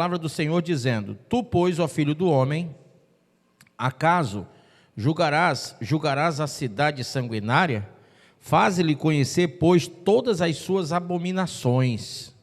palavra do Senhor dizendo: Tu, pois, ó filho do homem, acaso julgarás a cidade sanguinária? Faze-lhe conhecer, pois, todas as suas abominações.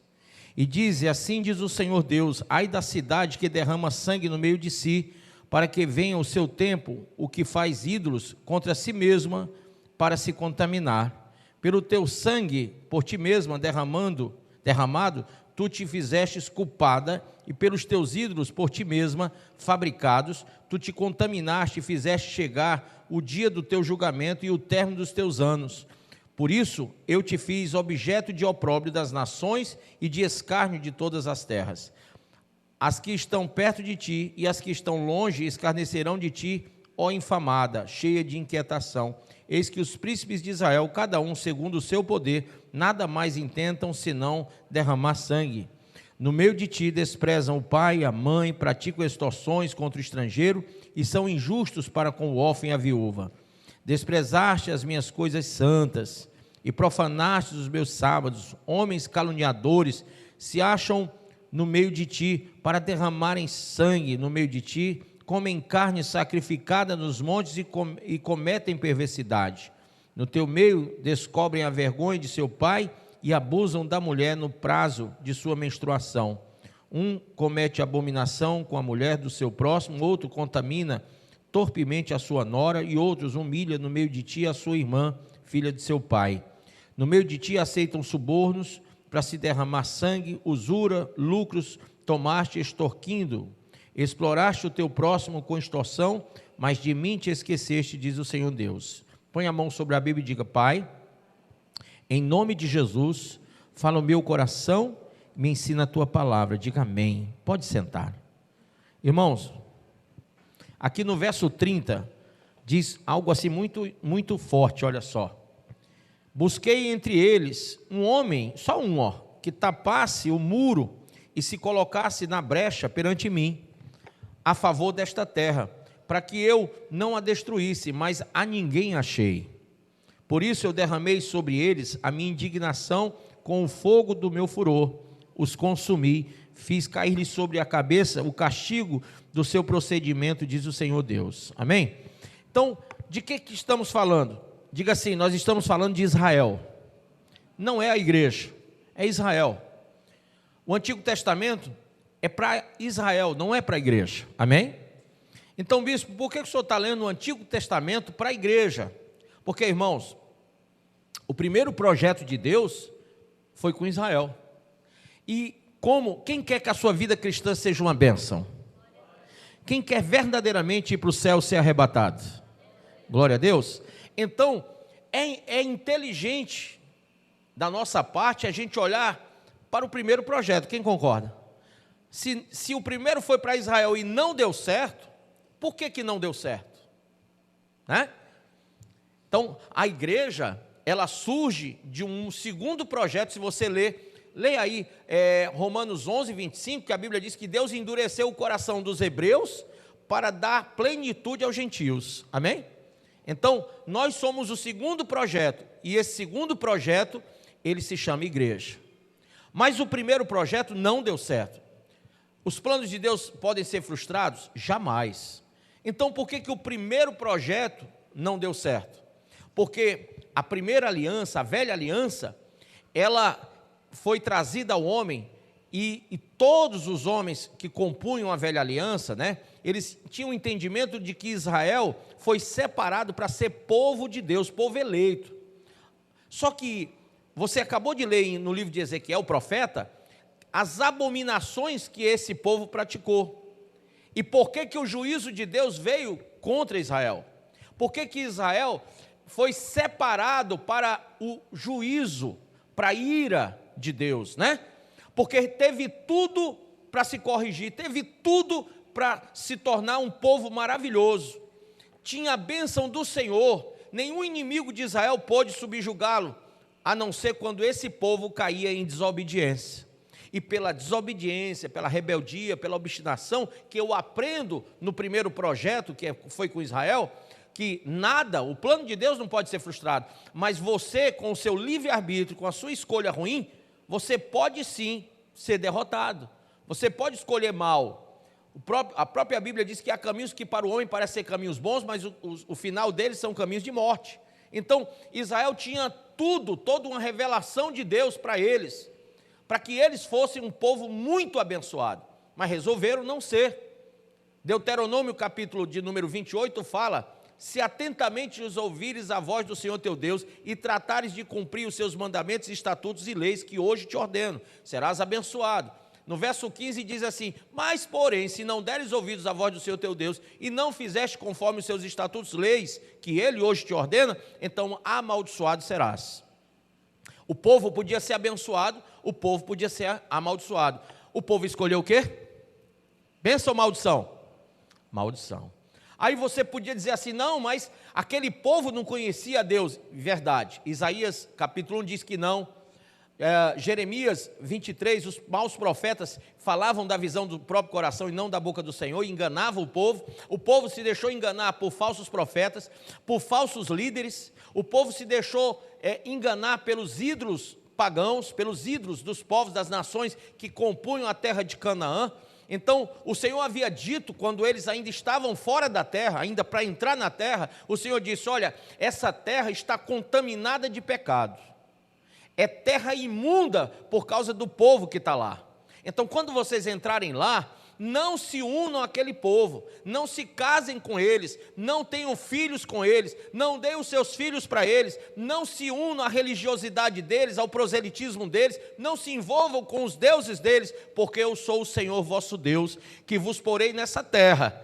E diz: assim diz o Senhor Deus: ai da cidade que derrama sangue no meio de si, para que venha o seu tempo, o que faz ídolos contra si mesma, para se contaminar. Pelo teu sangue, por ti mesma derramado, tu te fizestes culpada, e pelos teus ídolos, por ti mesma fabricados, tu te contaminaste e fizeste chegar o dia do teu julgamento e o término dos teus anos. Por isso, eu te fiz objeto de opróbrio das nações e de escárnio de todas as terras. As que estão perto de ti e as que estão longe escarnecerão de ti, ó infamada, cheia de inquietação. Eis que os príncipes de Israel, cada um segundo o seu poder, nada mais intentam senão derramar sangue. No meio de ti desprezam o pai e a mãe, praticam extorsões contra o estrangeiro e são injustos para com o órfão e a viúva. Desprezaste as minhas coisas santas e profanaste os meus sábados. Homens caluniadores se acham no meio de ti para derramarem sangue no meio de ti, comem carne sacrificada nos montes e cometem perversidade. No teu meio descobrem a vergonha de seu pai e abusam da mulher no prazo de sua menstruação. Um comete abominação com a mulher do seu próximo, outro contamina torpemente a sua nora, e outros humilha no meio de ti a sua irmã, filha de seu pai. No meio de ti aceitam subornos para se derramar sangue, usura, lucros, tomaste extorquindo. Exploraste o teu próximo com extorsão, mas de mim te esqueceste, diz o Senhor Deus. Põe a mão sobre a Bíblia e diga: Pai, em nome de Jesus, fala o meu coração, me ensina a tua palavra. Diga amém. Pode sentar. Irmãos, aqui no verso 30, diz algo assim muito forte, olha só. Busquei entre eles um homem, só um, que tapasse o muro e se colocasse na brecha perante mim, a favor desta terra, para que eu não a destruísse, mas a ninguém achei. Por isso eu derramei sobre eles a minha indignação com o fogo do meu furor, os consumi, fiz cair-lhes sobre a cabeça o castigo do seu procedimento, diz o Senhor Deus. Amém? Então, de que estamos falando? Diga assim: nós estamos falando de Israel. Não é a igreja, é Israel. O Antigo Testamento é para Israel, não é para a igreja. Amém? Então, bispo, por que o senhor está lendo o Antigo Testamento para a igreja? Porque, irmãos, o primeiro projeto de Deus foi com Israel. E quem quer que a sua vida cristã seja uma bênção? Quem quer verdadeiramente ir para o céu ser arrebatado? Glória a Deus. Então, é inteligente da nossa parte a gente olhar para o primeiro projeto. Quem concorda? Se o primeiro foi para Israel e não deu certo, por que não deu certo? Né? Então, a igreja, ela surge de um segundo projeto. Se você leia aí Romanos 11, 25, que a Bíblia diz que Deus endureceu o coração dos hebreus para dar plenitude aos gentios. Amém? Então, nós somos o segundo projeto, e esse segundo projeto, ele se chama igreja. Mas o primeiro projeto não deu certo. Os planos de Deus podem ser frustrados? Jamais. Então, por que o primeiro projeto não deu certo? Porque a primeira aliança, a velha aliança, ela foi trazida ao homem, e todos os homens que compunham a velha aliança, né, eles tinham o entendimento de que Israel foi separado para ser povo de Deus, povo eleito. Só que você acabou de ler no livro de Ezequiel, o profeta, as abominações que esse povo praticou. E por que o juízo de Deus veio contra Israel? Por que Israel foi separado para o juízo, para a ira de Deus, né? Porque teve tudo para se corrigir, teve tudo para se tornar um povo maravilhoso. Tinha a bênção do Senhor, nenhum inimigo de Israel pôde subjugá-lo, a não ser quando esse povo caía em desobediência. E pela desobediência, pela rebeldia, pela obstinação, que eu aprendo no primeiro projeto, que foi com Israel, que nada, o plano de Deus não pode ser frustrado, mas você, com o seu livre-arbítrio, com a sua escolha ruim, você pode sim ser derrotado, Você pode escolher mal. A própria Bíblia diz que há caminhos que para o homem parecem ser caminhos bons, mas o final deles são caminhos de morte. Então, Israel tinha toda uma revelação de Deus para eles, para que eles fossem um povo muito abençoado, mas resolveram não ser. Deuteronômio capítulo de número 28 fala: se atentamente os ouvires a voz do Senhor teu Deus e tratares de cumprir os seus mandamentos, estatutos e leis que hoje te ordeno, serás abençoado. No verso 15 diz assim: mas porém, se não deres ouvidos à voz do Senhor teu Deus e não fizeste conforme os seus estatutos, leis que ele hoje te ordena, então amaldiçoado serás. O povo podia ser abençoado, o povo podia ser amaldiçoado. O povo escolheu o quê? Bênção ou maldição? Maldição. Aí você podia dizer assim: não, mas aquele povo não conhecia a Deus. Verdade. Isaías capítulo 1 diz que não. Jeremias 23, os maus profetas falavam da visão do próprio coração e não da boca do Senhor, e enganavam o povo. O povo se deixou enganar por falsos profetas, por falsos líderes. O povo se deixou enganar pelos ídolos pagãos, pelos ídolos dos povos das nações que compunham a terra de Canaã. Então, o Senhor havia dito, quando eles ainda estavam fora da terra, ainda para entrar na terra, o Senhor disse: olha, essa terra está contaminada de pecado, é terra imunda por causa do povo que está lá. Então, quando vocês entrarem lá, não se unam àquele povo, não se casem com eles, não tenham filhos com eles, não deem os seus filhos para eles, não se unam à religiosidade deles, ao proselitismo deles, não se envolvam com os deuses deles, porque eu sou o Senhor vosso Deus, que vos porei nessa terra.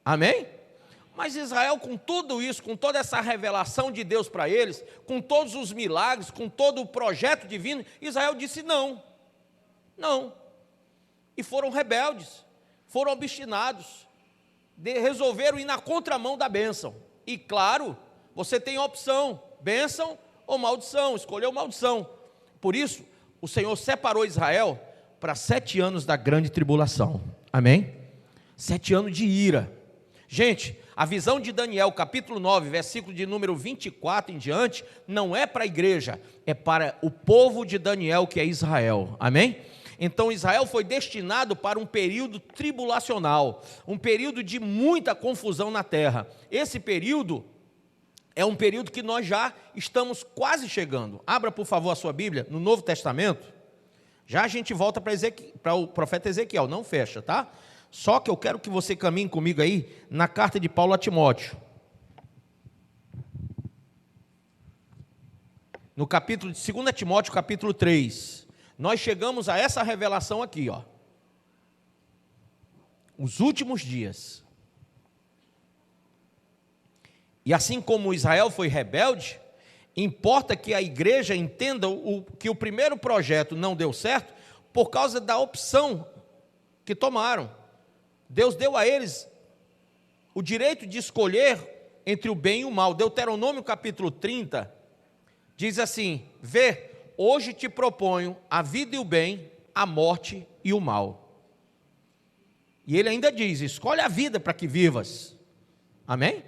Amém? Mas Israel, com tudo isso, com toda essa revelação de Deus para eles, com todos os milagres, com todo o projeto divino, Israel disse não, não. E foram rebeldes, foram obstinados, resolveram ir na contramão da bênção. E claro, você tem a opção, bênção ou maldição, escolheu maldição. Por isso, o Senhor separou Israel para 7 anos da grande tribulação. Amém? 7 anos de ira. Gente, a visão de Daniel, capítulo 9, versículo de número 24 em diante, não é para a igreja, é para o povo de Daniel, que é Israel. Amém? Então Israel foi destinado para um período tribulacional, um período de muita confusão na terra. Esse período é um período que nós já estamos quase chegando. Abra, por favor, a sua Bíblia no Novo Testamento. Já a gente volta para o profeta Ezequiel, não fecha, tá? Só que eu quero que você caminhe comigo aí na carta de Paulo a Timóteo. No capítulo de 2 Timóteo, capítulo 3. Nós chegamos a essa revelação aqui, ó. Os últimos dias. E assim como Israel foi rebelde, importa que a igreja entenda que o primeiro projeto não deu certo por causa da opção que tomaram. Deus deu a eles o direito de escolher entre o bem e o mal. Deuteronômio capítulo 30 diz assim: vê, hoje te proponho a vida e o bem, a morte e o mal. E ele ainda diz: escolhe a vida para que vivas. Amém?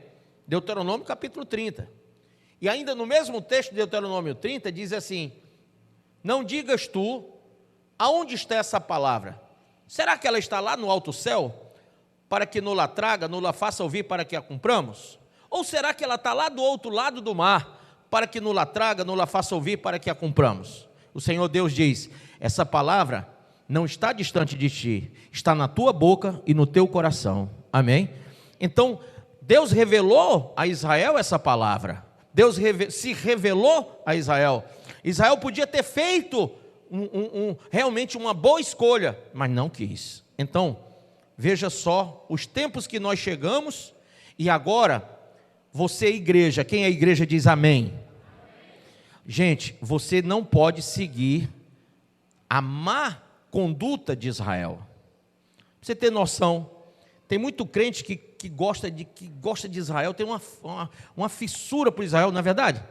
Deuteronômio capítulo 30. E ainda no mesmo texto de Deuteronômio 30 diz assim: não digas tu, aonde está essa palavra? Será que ela está lá no alto céu? Para que não la traga, não la faça ouvir para que a cumpramos? Ou será que ela está lá do outro lado do mar, para que não la traga, não la faça ouvir para que a cumpramos? O Senhor Deus diz: essa palavra não está distante de ti, está na tua boca e no teu coração. Amém? Então, Deus revelou a Israel essa palavra. Deus se revelou a Israel. Israel podia ter feito realmente uma boa escolha, mas não quis. Então, veja só os tempos que nós chegamos. E agora, você igreja, quem é a igreja diz amém. Gente, você não pode seguir a má conduta de Israel. Pra você ter noção, tem muito crente que gosta de Israel, tem uma fissura por Israel, não é verdade?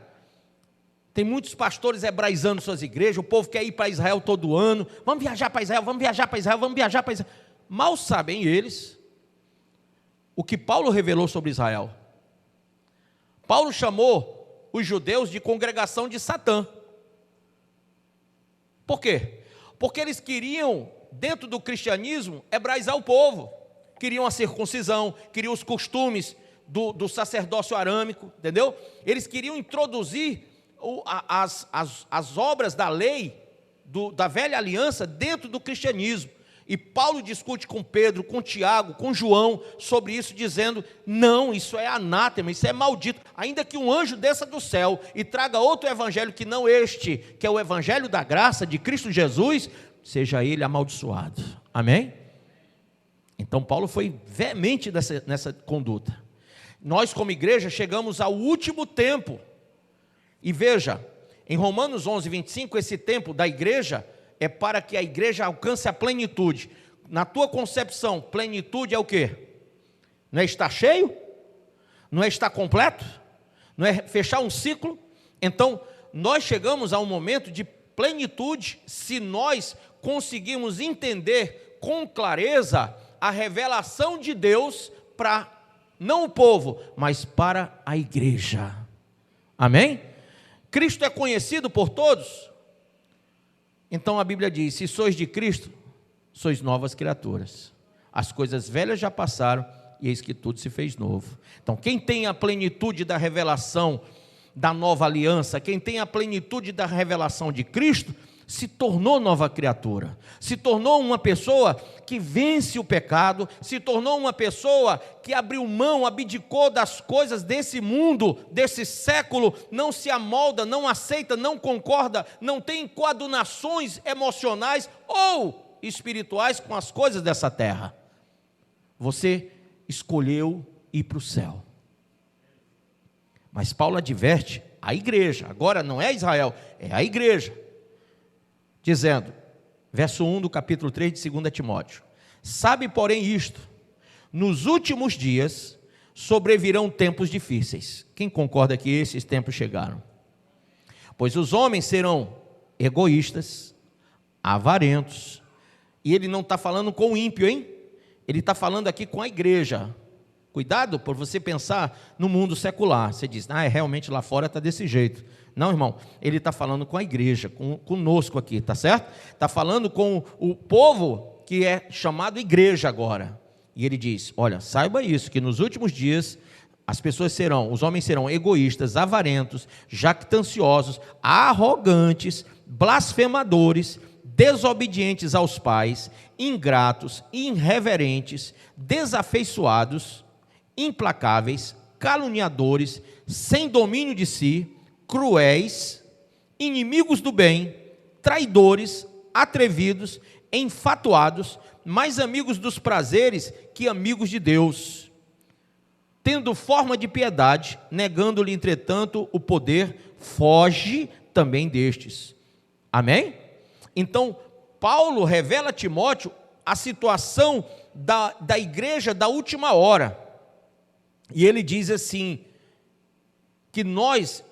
Tem muitos pastores hebraizando suas igrejas, o povo quer ir para Israel todo ano, vamos viajar para Israel, vamos viajar para Israel, vamos viajar para Israel. Mal sabem eles o que Paulo revelou sobre Israel. Paulo chamou os judeus de congregação de Satã. Por quê? Porque eles queriam dentro do cristianismo, hebraizar o povo. Queriam a circuncisão, queriam os costumes do sacerdócio arâmico, entendeu? Eles queriam introduzir as obras da lei, da velha aliança, dentro do cristianismo. E Paulo discute com Pedro, com Tiago, com João, sobre isso, dizendo, não, isso é anátema, isso é maldito, ainda que um anjo desça do céu, e traga outro evangelho, que não este, que é o evangelho da graça, de Cristo Jesus, seja ele amaldiçoado, amém? Então Paulo foi veemente nessa conduta. Nós como igreja chegamos ao último tempo, e veja, em Romanos 11, 25, esse tempo da igreja, é para que a igreja alcance a plenitude. Na tua concepção, plenitude é o quê? Não é estar cheio? Não é estar completo? Não é fechar um ciclo? Então, nós chegamos a um momento de plenitude se nós conseguirmos entender com clareza a revelação de Deus para, não o povo, mas para a igreja. Amém? Cristo é conhecido por todos? Então a Bíblia diz, se sois de Cristo, sois novas criaturas. As coisas velhas já passaram, e eis que tudo se fez novo. Então quem tem a plenitude da revelação da nova aliança, quem tem a plenitude da revelação de Cristo, se tornou nova criatura, se tornou uma pessoa que vence o pecado, se tornou uma pessoa que abriu mão, abdicou das coisas desse mundo, desse século, não se amolda, não aceita, não concorda, não tem coadunações emocionais ou espirituais com as coisas dessa terra. Você escolheu ir para o céu. Mas Paulo adverte a igreja, agora não é Israel, é a igreja, dizendo, verso 1 do capítulo 3 de 2 Timóteo, sabe porém isto, nos últimos dias sobrevirão tempos difíceis. Quem concorda que esses tempos chegaram? Pois os homens serão egoístas, avarentos, e ele não está falando com o ímpio, hein? Ele está falando aqui com a igreja. Cuidado por você pensar no mundo secular. Você diz, realmente lá fora está desse jeito. Não, irmão, ele está falando com a igreja, conosco aqui, está certo? Está falando com o povo que é chamado igreja agora. E ele diz, olha, saiba isso, que nos últimos dias os homens serão egoístas, avarentos, jactanciosos, arrogantes, blasfemadores, desobedientes aos pais, ingratos, irreverentes, desafeiçoados, implacáveis, caluniadores, sem domínio de si, cruéis, inimigos do bem, traidores, atrevidos, enfatuados, mais amigos dos prazeres que amigos de Deus, tendo forma de piedade, negando-lhe entretanto o poder, foge também destes. Amém? Então Paulo revela a Timóteo a situação da igreja da última hora, e ele diz assim, que nós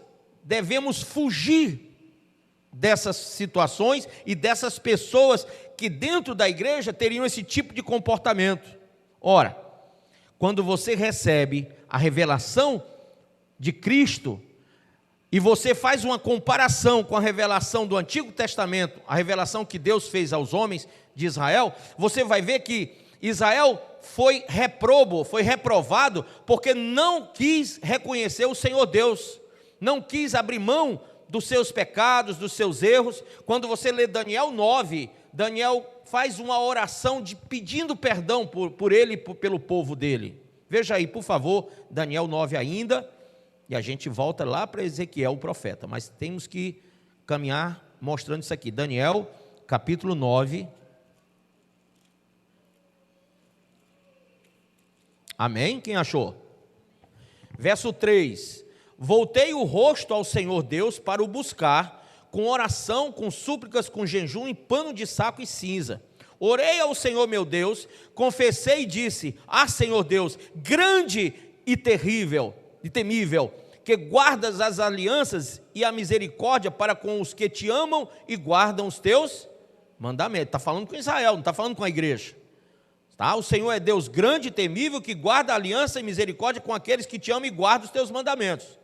devemos fugir dessas situações e dessas pessoas que dentro da igreja teriam esse tipo de comportamento. Ora, quando você recebe a revelação de Cristo e você faz uma comparação com a revelação do Antigo Testamento, a revelação que Deus fez aos homens de Israel, você vai ver que Israel foi reprovado porque não quis reconhecer o Senhor Deus, não quis abrir mão dos seus pecados, dos seus erros. Quando você lê Daniel 9, Daniel faz uma oração pedindo perdão por ele e pelo povo dele. Veja aí, por favor, Daniel 9 ainda, e a gente volta lá para Ezequiel, o profeta, mas temos que caminhar mostrando isso aqui. Daniel, capítulo 9. Amém? Quem achou? Verso 3. Voltei o rosto ao Senhor Deus para o buscar, com oração, com súplicas, com jejum, em pano de saco e cinza. Orei ao Senhor meu Deus, confessei e disse, Senhor Deus, grande e terrível, e temível, que guardas as alianças e a misericórdia para com os que te amam e guardam os teus mandamentos. Está falando com Israel, não está falando com a igreja. Tá? O Senhor é Deus grande e temível, que guarda a aliança e misericórdia com aqueles que te amam e guardam os teus mandamentos.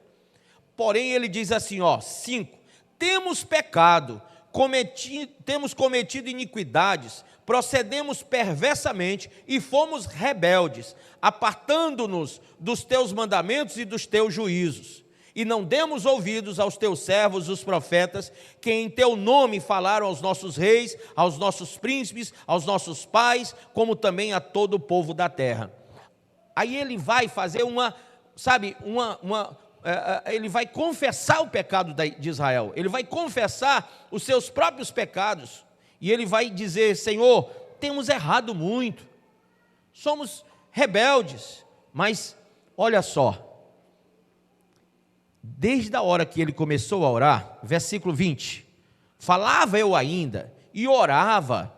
Porém ele diz assim, 5, temos pecado temos cometido iniquidades, procedemos perversamente e fomos rebeldes, apartando-nos dos teus mandamentos e dos teus juízos. E não demos ouvidos aos teus servos, os profetas, que em teu nome falaram aos nossos reis, aos nossos príncipes, aos nossos pais, como também a todo o povo da terra. Aí ele vai fazer ele vai confessar o pecado de Israel, ele vai confessar os seus próprios pecados, e ele vai dizer: Senhor, temos errado muito, somos rebeldes. Mas olha só, desde a hora que ele começou a orar, versículo 20, falava eu ainda, e orava,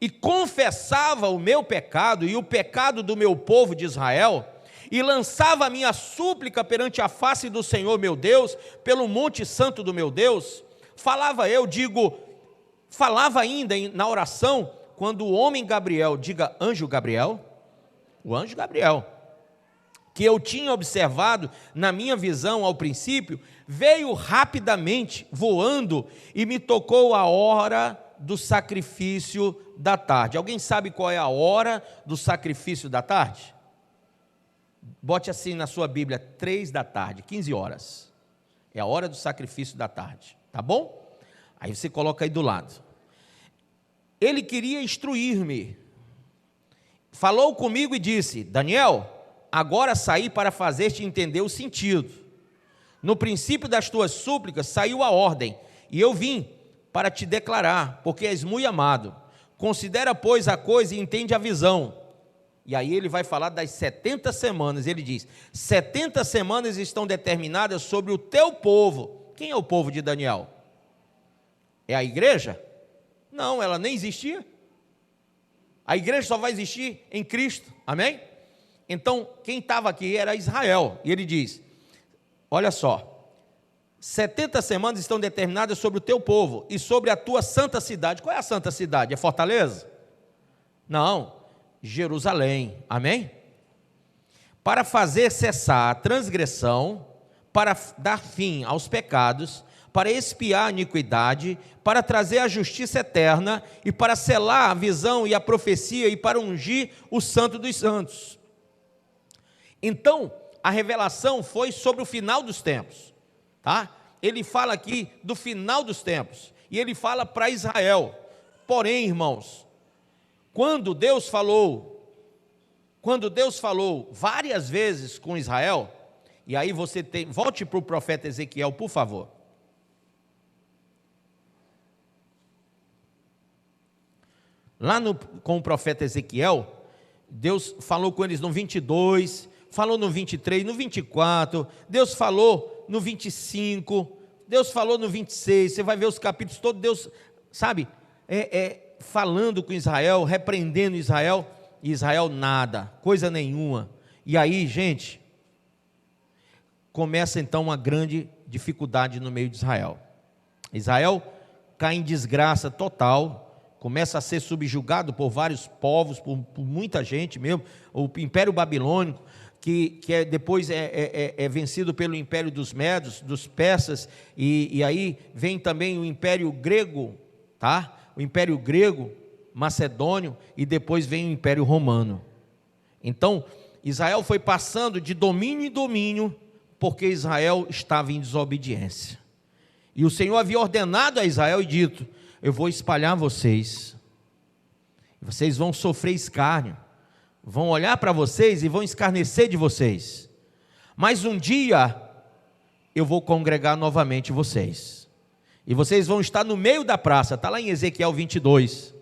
e confessava o meu pecado, e o pecado do meu povo de Israel, e lançava a minha súplica perante a face do Senhor meu Deus, pelo monte santo do meu Deus. Falava ainda na oração, quando o homem Gabriel, diga anjo Gabriel, o anjo Gabriel, que eu tinha observado na minha visão ao princípio, veio rapidamente voando e me tocou a hora do sacrifício da tarde. Alguém sabe qual é a hora do sacrifício da tarde? Bote assim na sua Bíblia, 3 da tarde, 15 horas. É a hora do sacrifício da tarde, tá bom? Aí você coloca aí do lado. Ele queria instruir-me. Falou comigo e disse: Daniel, agora saí para fazer-te entender o sentido. No princípio das tuas súplicas saiu a ordem, e eu vim para te declarar, porque és muito amado. Considera, pois, a coisa e entende a visão. E aí ele vai falar das 70 semanas, ele diz: 70 semanas estão determinadas sobre o teu povo. Quem é o povo de Daniel? É a igreja? Não, ela nem existia. A igreja só vai existir em Cristo, amém? Então, quem estava aqui era Israel, e ele diz: olha só, 70 semanas estão determinadas sobre o teu povo e sobre a tua santa cidade. Qual é a santa cidade? É Fortaleza? Não, Jerusalém, amém? Para fazer cessar a transgressão, para dar fim aos pecados, para expiar a iniquidade, para trazer a justiça eterna, e para selar a visão e a profecia, e para ungir o santo dos santos. Então, a revelação foi sobre o final dos tempos, tá? Ele fala aqui do final dos tempos, e ele fala para Israel. Porém, irmãos, quando Deus falou várias vezes com Israel, e aí volte para o profeta Ezequiel, por favor. Lá com o profeta Ezequiel, Deus falou com eles no 22, falou no 23, no 24, Deus falou no 25, Deus falou no 26, você vai ver os capítulos todos, Deus, sabe, falando com Israel, repreendendo Israel, e Israel nada, coisa nenhuma. E aí, gente, começa então uma grande dificuldade no meio de Israel. Israel cai em desgraça total, começa a ser subjugado por vários povos, por muita gente mesmo, o Império Babilônico, que depois é vencido pelo Império dos Medos, dos Persas, e aí vem também o Império Grego, tá? O Império Grego, Macedônio, e depois vem o Império Romano. Então, Israel foi passando de domínio em domínio, porque Israel estava em desobediência. E o Senhor havia ordenado a Israel e dito: eu vou espalhar vocês vão sofrer escárnio, vão olhar para vocês e vão escarnecer de vocês, mas um dia eu vou congregar novamente vocês, e vocês vão estar no meio da praça, está lá em Ezequiel 22,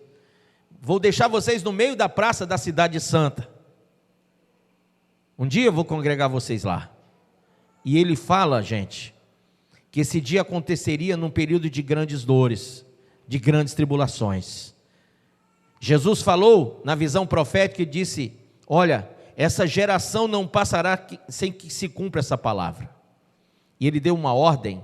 vou deixar vocês no meio da praça da cidade santa, um dia eu vou congregar vocês lá. E ele fala, gente, que esse dia aconteceria num período de grandes dores, de grandes tribulações. Jesus falou na visão profética e disse: olha, essa geração não passará sem que se cumpra essa palavra. E ele deu uma ordem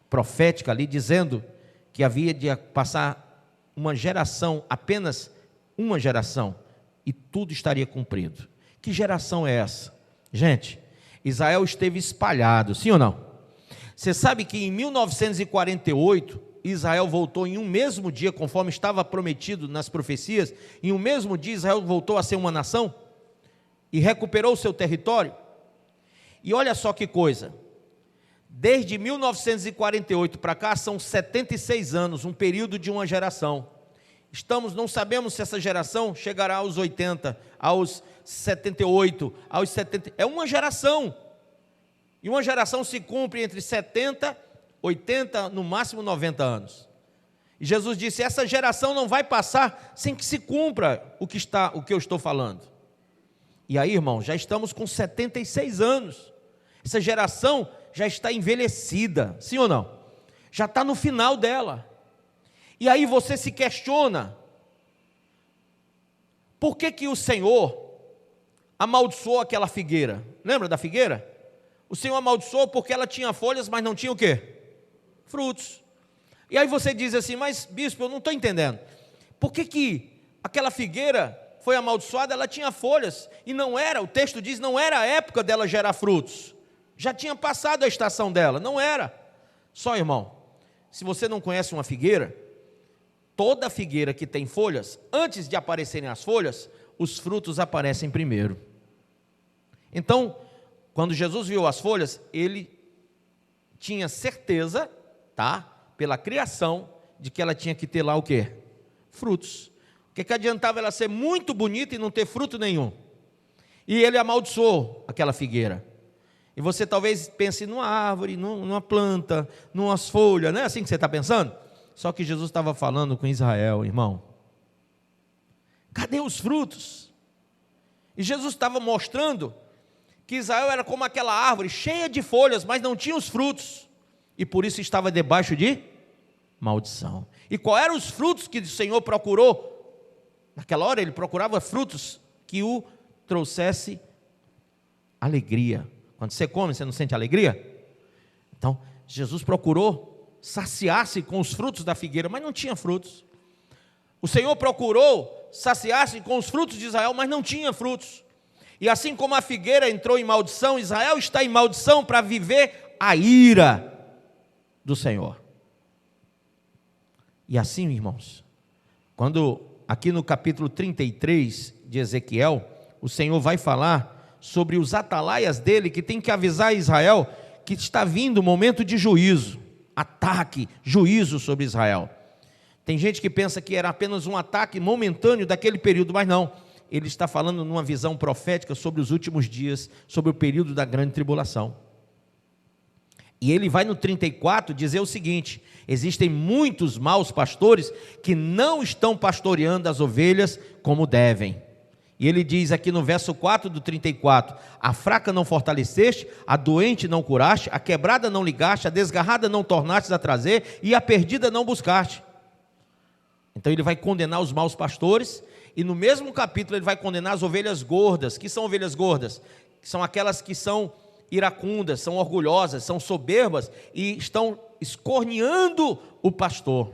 profética ali, dizendo que havia de passar uma geração, apenas uma geração, e tudo estaria cumprido. Que geração é essa? Gente, Israel esteve espalhado, sim ou não? Você sabe que em 1948, Israel voltou em um mesmo dia, conforme estava prometido nas profecias, em um mesmo dia Israel voltou a ser uma nação e recuperou o seu território. E olha só que coisa, desde 1948 para cá são 76 anos, um período de uma geração. Não sabemos se essa geração chegará aos 80, aos 78, aos 70, é uma geração. E uma geração se cumpre entre 70, 80, no máximo 90 anos. E Jesus disse, essa geração não vai passar sem que se cumpra o que eu estou falando. E aí, irmão, já estamos com 76 anos. Essa geração já está envelhecida, sim ou não? Já está no final dela. E aí você se questiona, por que o Senhor amaldiçoou aquela figueira? Lembra da figueira? O Senhor amaldiçoou porque ela tinha folhas, mas não tinha o quê? Frutos. E aí você diz assim, mas bispo, eu não estou entendendo. Por que aquela figueira foi amaldiçoada? Ela tinha folhas, e não era, o texto diz, não era a época dela gerar frutos. Já tinha passado a estação dela, não era. Só, irmão, se você não conhece uma figueira, toda figueira que tem folhas, antes de aparecerem as folhas, os frutos aparecem primeiro. Então, quando Jesus viu as folhas, ele tinha certeza, pela criação, de que ela tinha que ter lá o quê? Frutos. O que adiantava ela ser muito bonita e não ter fruto nenhum? E ele amaldiçoou aquela figueira. E você talvez pense numa árvore, numa planta, numas folhas, não é assim que você está pensando? Só que Jesus estava falando com Israel, irmão. Cadê os frutos? E Jesus estava mostrando que Israel era como aquela árvore, cheia de folhas, mas não tinha os frutos. E por isso estava debaixo de maldição. E qual eram os frutos que o Senhor procurou? Naquela hora ele procurava frutos que o trouxesse alegria. Quando você come, você não sente alegria? Então, Jesus procurou saciar-se com os frutos da figueira, mas não tinha frutos. O Senhor procurou saciar-se com os frutos de Israel, mas não tinha frutos. E assim como a figueira entrou em maldição, Israel está em maldição para viver a ira do Senhor. E assim, irmãos, quando aqui no capítulo 33 de Ezequiel, o Senhor vai falar sobre os atalaias dele, que tem que avisar Israel que está vindo o momento de juízo, ataque, juízo sobre Israel. Tem gente que pensa que era apenas um ataque momentâneo daquele período, mas não. Ele está falando numa visão profética sobre os últimos dias, sobre o período da grande tribulação. E ele vai no 34 dizer o seguinte: existem muitos maus pastores que não estão pastoreando as ovelhas como devem. E ele diz aqui no verso 4 do 34, a fraca não fortaleceste, a doente não curaste, a quebrada não ligaste, a desgarrada não tornastes a trazer, e a perdida não buscaste. Então ele vai condenar os maus pastores, e no mesmo capítulo ele vai condenar as ovelhas gordas. Que são ovelhas gordas? Que são aquelas que são iracundas, são orgulhosas, são soberbas, e estão escorneando o pastor.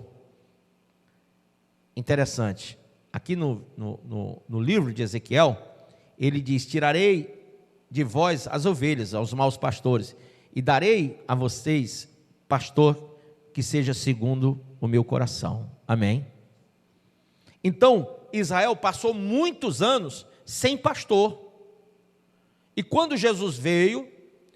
Interessante. Aqui no livro de Ezequiel, ele diz, tirarei de vós as ovelhas, aos maus pastores, e darei a vocês pastor que seja segundo o meu coração. Amém? Então, Israel passou muitos anos sem pastor. E quando Jesus veio,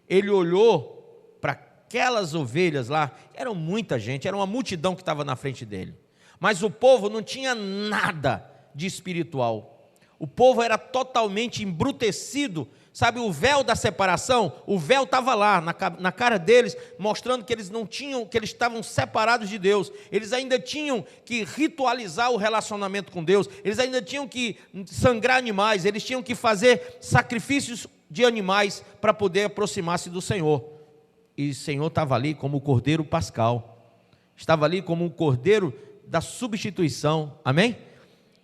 ele olhou para aquelas ovelhas lá, era muita gente, era uma multidão que estava na frente dele. Mas o povo não tinha nada de espiritual. O povo era totalmente embrutecido. Sabe, o véu da separação, o véu estava lá, na cara deles, mostrando que eles não tinham, que eles estavam separados de Deus. Eles ainda tinham que ritualizar o relacionamento com Deus. Eles ainda tinham que sangrar animais. Eles tinham que fazer sacrifícios de animais para poder aproximar-se do Senhor. E o Senhor estava ali como o cordeiro pascal. Estava ali como o cordeiro da substituição, amém?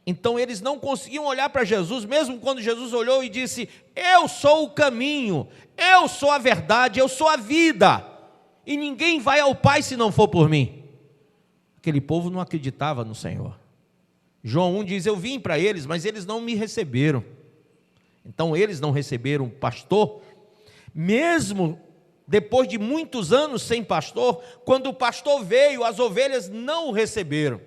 Então eles não conseguiam olhar para Jesus, mesmo quando Jesus olhou e disse, eu sou o caminho, eu sou a verdade, eu sou a vida, e ninguém vai ao Pai se não for por mim. Aquele povo não acreditava no Senhor. João 1 diz, eu vim para eles, mas eles não me receberam. Então eles não receberam o pastor, mesmo depois de muitos anos sem pastor, quando o pastor veio, as ovelhas não o receberam.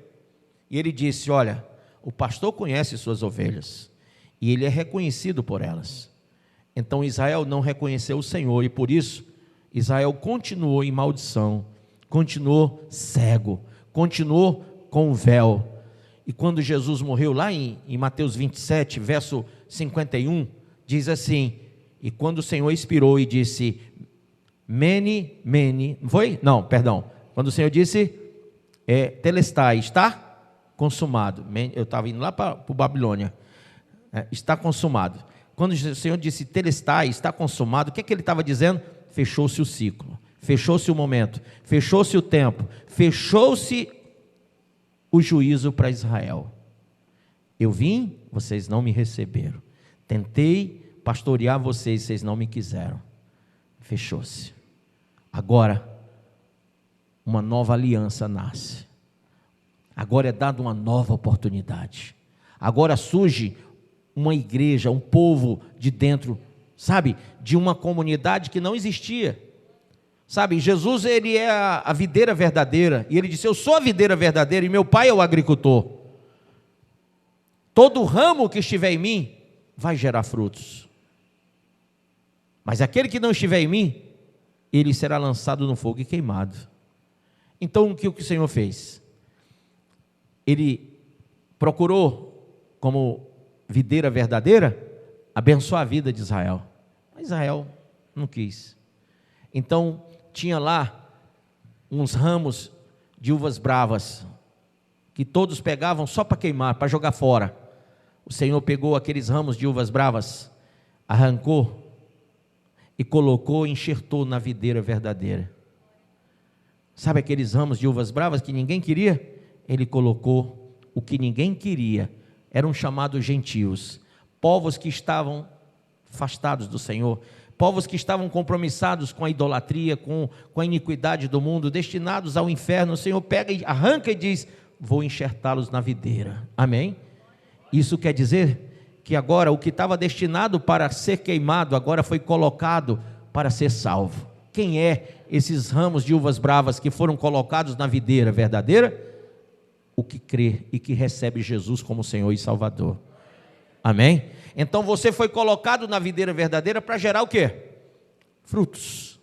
E ele disse: olha, o pastor conhece suas ovelhas, e ele é reconhecido por elas. Então Israel não reconheceu o Senhor, e por isso Israel continuou em maldição, continuou cego, continuou com o véu. E quando Jesus morreu, lá em Mateus 27, verso 51, diz assim: e quando o Senhor expirou e disse, Mene, Mene, foi? Não, perdão. Quando o Senhor disse, Telestai, está consumado. Eu estava indo lá para o Babilônia. Está consumado. Quando o Senhor disse, Telestai, está consumado, o que é que ele estava dizendo? Fechou-se o ciclo, fechou-se o momento, fechou-se o tempo, fechou-se o juízo para Israel. Eu vim, vocês não me receberam. Tentei pastorear vocês, vocês não me quiseram. Fechou-se. Agora, uma nova aliança nasce. Agora é dada uma nova oportunidade. Agora surge uma igreja, um povo de dentro, sabe, de uma comunidade que não existia. Sabe, Jesus, ele é a videira verdadeira, e ele disse, eu sou a videira verdadeira, e meu pai é o agricultor. Todo ramo que estiver em mim, vai gerar frutos. Mas aquele que não estiver em mim, ele será lançado no fogo e queimado. Então, o que o Senhor fez? Ele procurou, como videira verdadeira, abençoar a vida de Israel. Mas Israel não quis. Então, tinha lá uns ramos de uvas bravas, que todos pegavam só para queimar, para jogar fora. O Senhor pegou aqueles ramos de uvas bravas, arrancou e colocou, enxertou na videira verdadeira. Sabe aqueles ramos de uvas bravas que ninguém queria? Ele colocou o que ninguém queria. Eram chamados gentios, povos que estavam afastados do Senhor, povos que estavam compromissados com a idolatria, com a iniquidade do mundo, destinados ao inferno. O Senhor pega e arranca e diz, vou enxertá-los na videira. Amém? Isso quer dizer que agora o que estava destinado para ser queimado, agora foi colocado para ser salvo. Quem é esses ramos de uvas bravas que foram colocados na videira verdadeira? O que crê e que recebe Jesus como Senhor e Salvador. Amém? Então você foi colocado na videira verdadeira para gerar o quê? Frutos.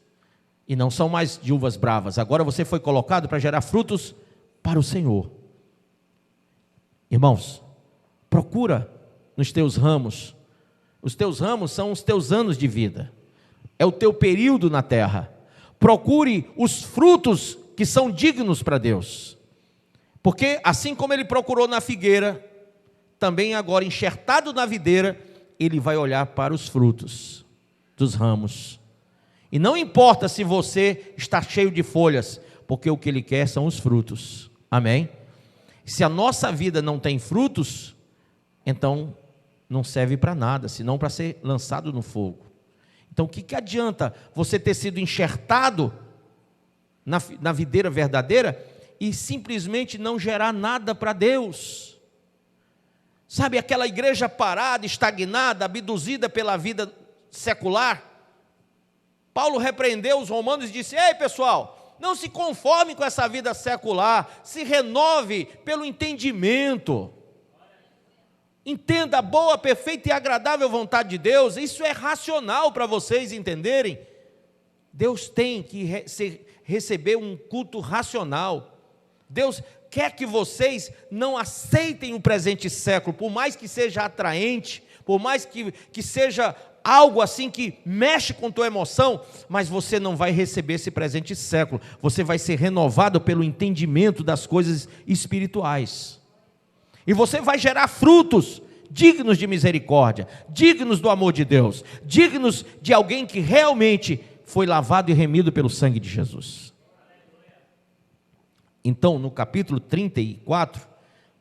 E não são mais de uvas bravas. Agora você foi colocado para gerar frutos para o Senhor. Irmãos, procura nos teus ramos. Os teus ramos são os teus anos de vida. É o teu período na terra. Procure os frutos que são dignos para Deus. Porque assim como ele procurou na figueira, também agora enxertado na videira, ele vai olhar para os frutos dos ramos. E não importa se você está cheio de folhas, porque o que ele quer são os frutos. Amém? Se a nossa vida não tem frutos, então não serve para nada, senão para ser lançado no fogo. Então o que adianta você ter sido enxertado na videira verdadeira e simplesmente não gerar nada para Deus? Sabe, aquela igreja parada, estagnada, abduzida pela vida secular. Paulo repreendeu os romanos e disse, ei pessoal, não se conforme com essa vida secular, se renove pelo entendimento. Entenda a boa, perfeita e agradável vontade de Deus. Isso é racional para vocês entenderem. Deus tem que receber um culto racional. Deus quer que vocês não aceitem o presente século, por mais que seja atraente, por mais que seja algo assim que mexe com tua emoção, mas você não vai receber esse presente século. Você vai ser renovado pelo entendimento das coisas espirituais. E você vai gerar frutos dignos de misericórdia, dignos do amor de Deus, dignos de alguém que realmente foi lavado e remido pelo sangue de Jesus. Então, no capítulo 34,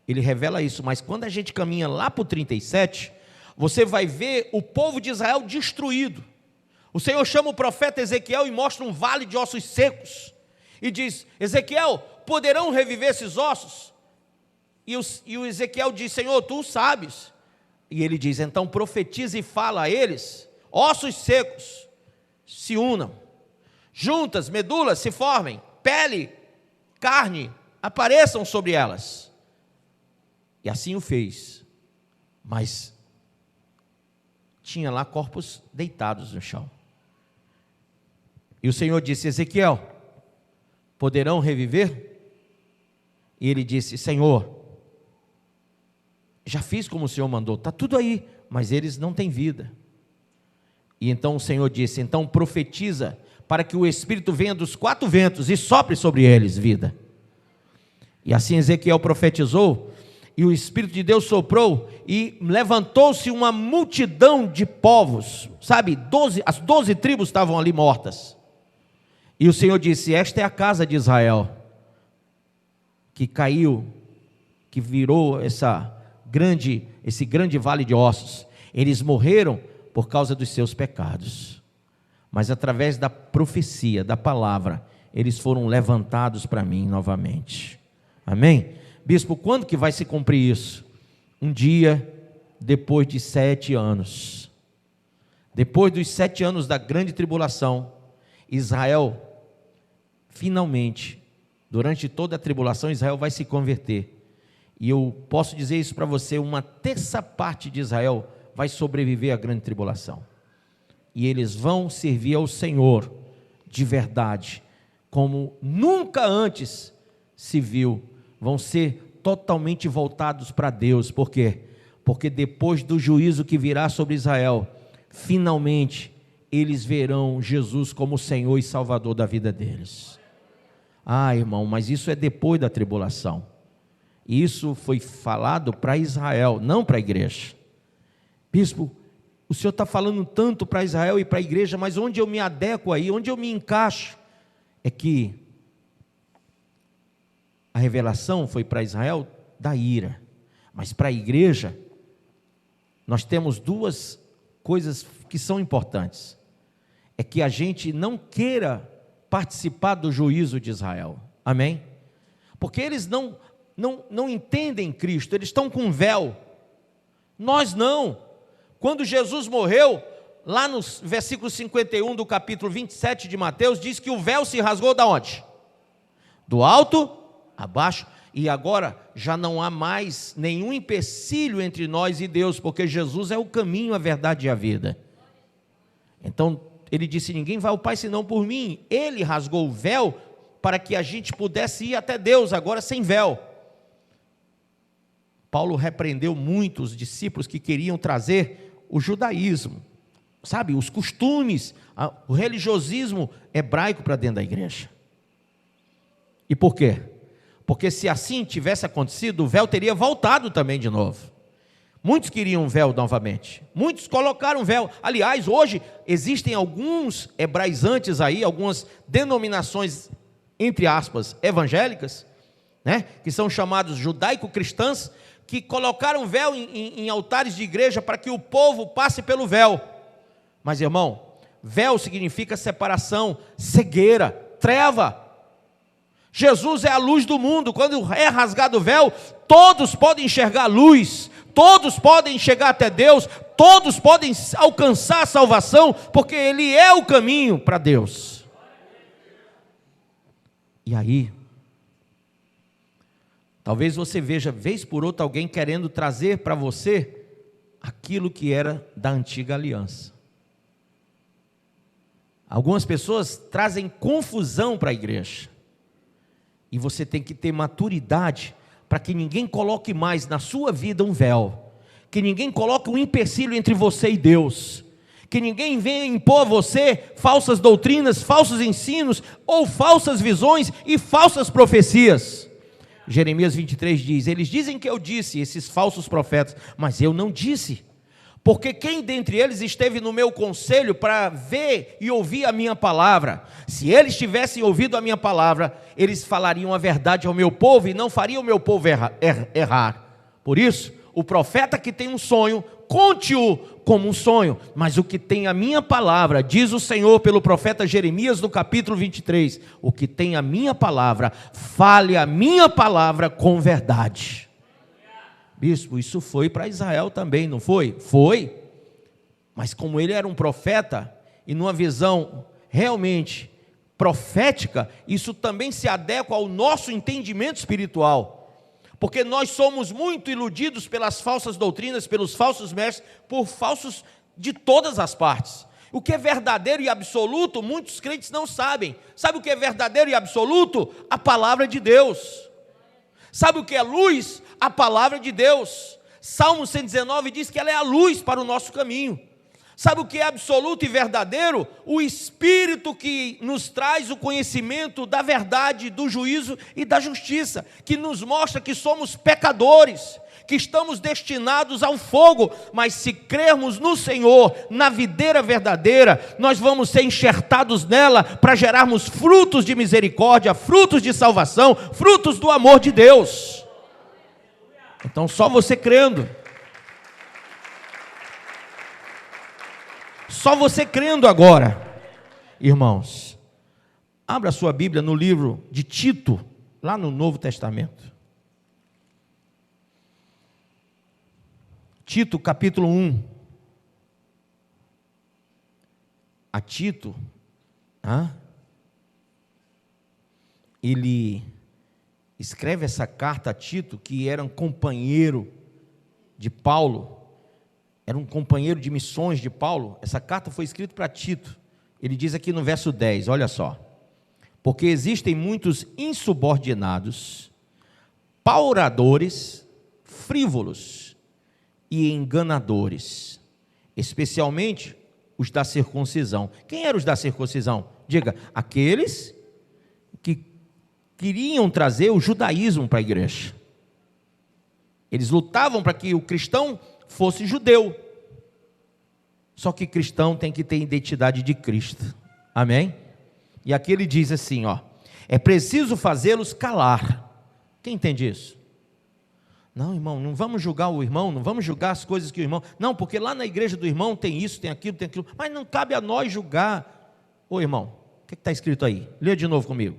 ele revela isso, mas quando a gente caminha lá para o 37, você vai ver o povo de Israel destruído. O Senhor chama o profeta Ezequiel e mostra um vale de ossos secos, e diz, Ezequiel, poderão reviver esses ossos? E o Ezequiel diz, Senhor, tu sabes. E ele diz, então profetiza e fala a eles, ossos secos, se unam, juntas, medulas se formem, pele, carne, apareçam sobre elas. E assim o fez, mas tinha lá corpos deitados no chão. E o Senhor disse: Ezequiel, poderão reviver? E ele disse: Senhor, já fiz como o Senhor mandou, está tudo aí, mas eles não têm vida. E então o Senhor disse: então profetiza, para que o Espírito venha dos 4 ventos e sopre sobre eles vida. E assim Ezequiel profetizou, e o Espírito de Deus soprou, e levantou-se uma multidão de povos, sabe, as 12 tribos estavam ali mortas. E o Senhor disse: esta é a casa de Israel, que caiu, que virou esse grande vale de ossos. Eles morreram por causa dos seus pecados, mas através da profecia, da palavra, eles foram levantados para mim novamente. Amém? Bispo, quando que vai se cumprir isso? Um dia depois de 7 anos. Depois dos 7 anos da grande tribulação, Israel, finalmente, durante toda a tribulação, Israel vai se converter. E eu posso dizer isso para você: uma terça parte de Israel vai sobreviver à grande tribulação. E eles vão servir ao Senhor de verdade, como nunca antes se viu. Vão ser totalmente voltados para Deus. Por quê? Porque depois do juízo que virá sobre Israel, finalmente eles verão Jesus como Senhor e Salvador da vida deles. Ah, irmão, mas isso é depois da tribulação. Isso foi falado para Israel, não para a igreja. Bispo, o senhor está falando tanto para Israel e para a igreja, mas onde eu me adequo aí, onde eu me encaixo? É que a revelação foi para Israel da ira, mas para a igreja, nós temos 2 coisas que são importantes. É que a gente não queira participar do juízo de Israel, amém? Porque eles não entendem Cristo, eles estão com véu, nós não. Quando Jesus morreu, lá no versículo 51 do capítulo 27 de Mateus, diz que o véu se rasgou da onde? Do alto a baixo, e agora já não há mais nenhum empecilho entre nós e Deus, porque Jesus é o caminho, a verdade e a vida. Então, ele disse: ninguém vai ao Pai senão por mim. Ele rasgou o véu para que a gente pudesse ir até Deus, agora sem véu. Paulo repreendeu muitos discípulos que queriam trazer o judaísmo, sabe, os costumes, o religiosismo hebraico para dentro da igreja. E por quê? Porque se assim tivesse acontecido, o véu teria voltado também de novo. Muitos queriam véu novamente, muitos colocaram véu. Aliás, hoje existem alguns hebraizantes aí, algumas denominações, entre aspas, evangélicas, né, que são chamados judaico-cristãs, que colocaram véu em altares de igreja para que o povo passe pelo véu. Mas, irmão, véu significa separação, cegueira, treva. Jesus é a luz do mundo. Quando é rasgado o véu, todos podem enxergar a luz, todos podem chegar até Deus, todos podem alcançar a salvação, porque Ele é o caminho para Deus. E aí, talvez você veja, vez por outra, alguém querendo trazer para você aquilo que era da antiga aliança. Algumas pessoas trazem confusão para a igreja. E você tem que ter maturidade para que ninguém coloque mais na sua vida um véu. Que ninguém coloque um empecilho entre você e Deus. Que ninguém venha impor a você falsas doutrinas, falsos ensinos, ou falsas visões e falsas profecias. Jeremias 23 diz: eles dizem que eu disse, esses falsos profetas, mas eu não disse. Porque quem dentre eles esteve no meu conselho para ver e ouvir a minha palavra? Se eles tivessem ouvido a minha palavra, eles falariam a verdade ao meu povo e não fariam o meu povo errar. Por isso, o profeta que tem um sonho, conte-o como um sonho, mas o que tem a minha palavra, diz o Senhor pelo profeta Jeremias no capítulo 23, o que tem a minha palavra, fale a minha palavra com verdade. Bispo, isso foi para Israel também, não foi? Foi, mas como ele era um profeta, e numa visão realmente profética, isso também se adequa ao nosso entendimento espiritual, porque nós somos muito iludidos pelas falsas doutrinas, pelos falsos mestres, por falsos de todas as partes. O que é verdadeiro e absoluto, muitos crentes não sabem. Sabe o que é verdadeiro e absoluto? A palavra de Deus. Sabe o que é luz? A palavra de Deus. Salmo 119 diz que ela é a luz para o nosso caminho. Sabe o que é absoluto e verdadeiro? O Espírito que nos traz o conhecimento da verdade, do juízo e da justiça, que nos mostra que somos pecadores, que estamos destinados ao fogo, mas se crermos no Senhor, na videira verdadeira, nós vamos ser enxertados nela para gerarmos frutos de misericórdia, frutos de salvação, frutos do amor de Deus. Então só você crendo. Só você crendo agora, irmãos. Abra sua Bíblia no livro de Tito, lá no Novo Testamento. Tito, capítulo 1. A Tito, ele escreve essa carta a Tito, que era um companheiro de Paulo, era um companheiro de missões de Paulo. Essa carta foi escrita para Tito. Ele diz aqui no verso 10, olha só: porque existem muitos insubordinados, pauradores, frívolos e enganadores, especialmente os da circuncisão. Quem eram os da circuncisão? Diga, aqueles que queriam trazer o judaísmo para a igreja. Eles lutavam para que o cristão fosse judeu. Só que cristão tem que ter identidade de Cristo. Amém? E aqui ele diz assim, é preciso fazê-los calar. Quem entende isso? Não, irmão, não vamos julgar o irmão, não vamos julgar as coisas que o irmão... Não, porque lá na igreja do irmão tem isso, tem aquilo, mas não cabe a nós julgar. Ô irmão, o que está escrito aí? Lê de novo comigo.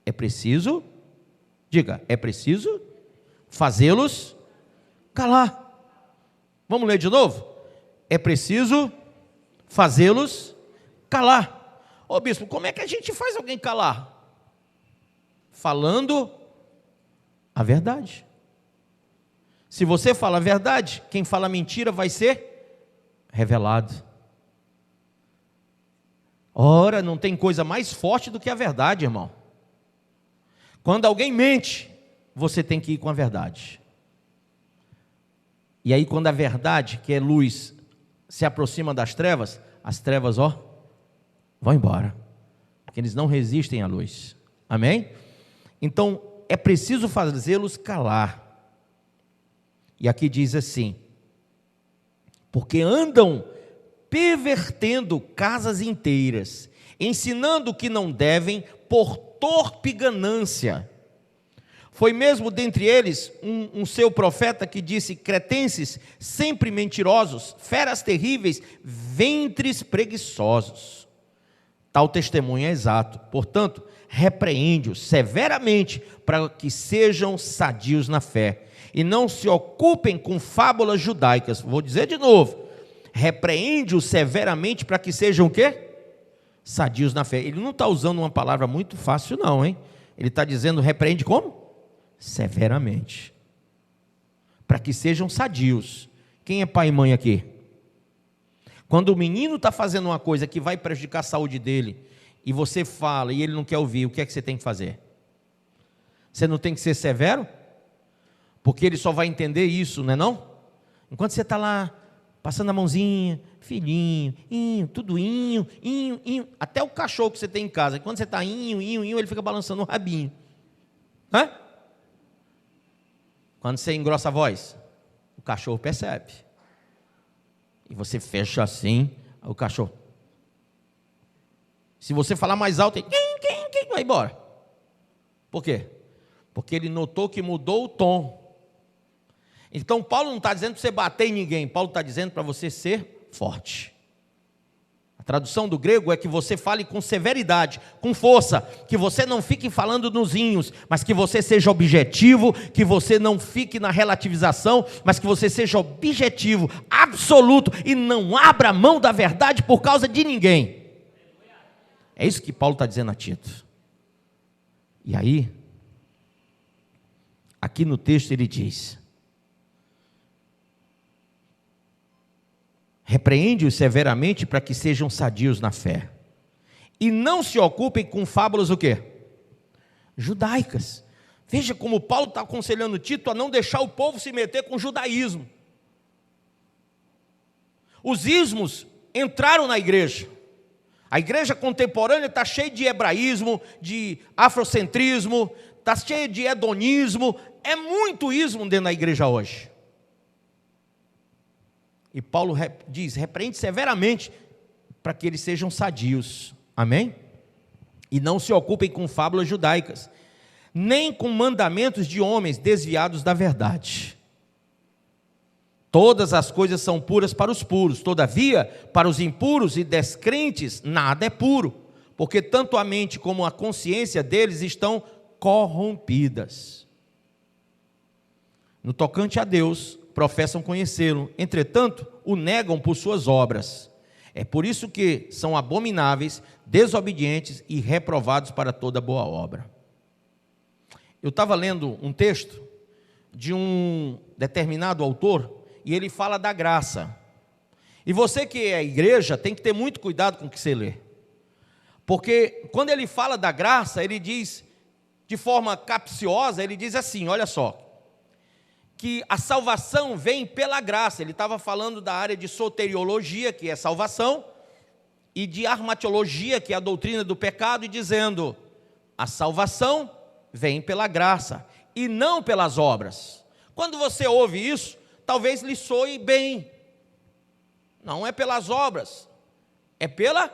É preciso, diga, é preciso fazê-los calar. Vamos ler de novo? É preciso fazê-los calar. Ô bispo, como é que a gente faz alguém calar? Falando a verdade. Se você fala a verdade, quem fala mentira vai ser revelado. Ora, não tem coisa mais forte do que a verdade, irmão. Quando alguém mente, você tem que ir com a verdade. E aí quando a verdade, que é luz, se aproxima das trevas, as trevas, vão embora. Porque eles não resistem à luz. Amém? Então, é preciso fazê-los calar. E aqui diz assim: porque andam pervertendo casas inteiras, ensinando o que não devem por torpe ganância. Foi mesmo dentre eles um seu profeta que disse: cretenses, sempre mentirosos, feras terríveis, ventres preguiçosos. Tal testemunho é exato. Portanto, repreende-os severamente para que sejam sadios na fé e não se ocupem com fábulas judaicas. Vou dizer de novo: repreende-os severamente para que sejam o quê? Sadios na fé. Ele não está usando uma palavra muito fácil não, hein? Ele está dizendo repreende como? Severamente, para que sejam sadios. Quem é pai e mãe aqui? Quando o menino está fazendo uma coisa que vai prejudicar a saúde dele, e você fala e ele não quer ouvir, o que é que você tem que fazer? Você não tem que ser severo? Porque ele só vai entender isso, não é não? Enquanto você está lá, passando a mãozinha, filhinho, tudo inho, até o cachorro que você tem em casa, quando você está ele fica balançando o rabinho. Hã? Quando você engrossa a voz, o cachorro percebe. E você fecha assim, o cachorro. Se você falar mais alto, ele vai embora. Por quê? Porque ele notou que mudou o tom. Então Paulo não está dizendo para você bater em ninguém, Paulo está dizendo para você ser forte. A tradução do grego é que você fale com severidade, com força, que você não fique falando nos inhos, mas que você seja objetivo, que você não fique na relativização, mas que você seja objetivo, absoluto, e não abra mão da verdade por causa de ninguém. É isso que Paulo está dizendo a Tito. E aí, aqui no texto ele diz: repreende-os severamente para que sejam sadios na fé. E não se ocupem com fábulas o quê? Judaicas. Veja como Paulo está aconselhando Tito a não deixar o povo se meter com o judaísmo. Os ismos entraram na igreja. A igreja contemporânea está cheia de hebraísmo, de afrocentrismo, está cheia de hedonismo. É muito ismo dentro da igreja hoje. E Paulo diz: repreende severamente para que eles sejam sadios. Amém? E não se ocupem com fábulas judaicas, nem com mandamentos de homens desviados da verdade. Todas as coisas são puras para os puros, todavia, para os impuros e descrentes, nada é puro, porque tanto a mente como a consciência deles estão corrompidas. No tocante a Deus, professam conhecê-lo, entretanto, o negam por suas obras. É por isso que são abomináveis, desobedientes e reprovados para toda boa obra. Eu estava lendo um texto de um determinado autor, e ele fala da graça. E você que é igreja, tem que ter muito cuidado com o que você lê. Porque quando ele fala da graça, ele diz, de forma capciosa, ele diz assim, olha só, que a salvação vem pela graça. Ele estava falando da área de soteriologia, que é salvação, e de armatiologia, que é a doutrina do pecado, e dizendo, a salvação vem pela graça, e não pelas obras. Quando você ouve isso, talvez lhe soe bem. Não é pelas obras, é pela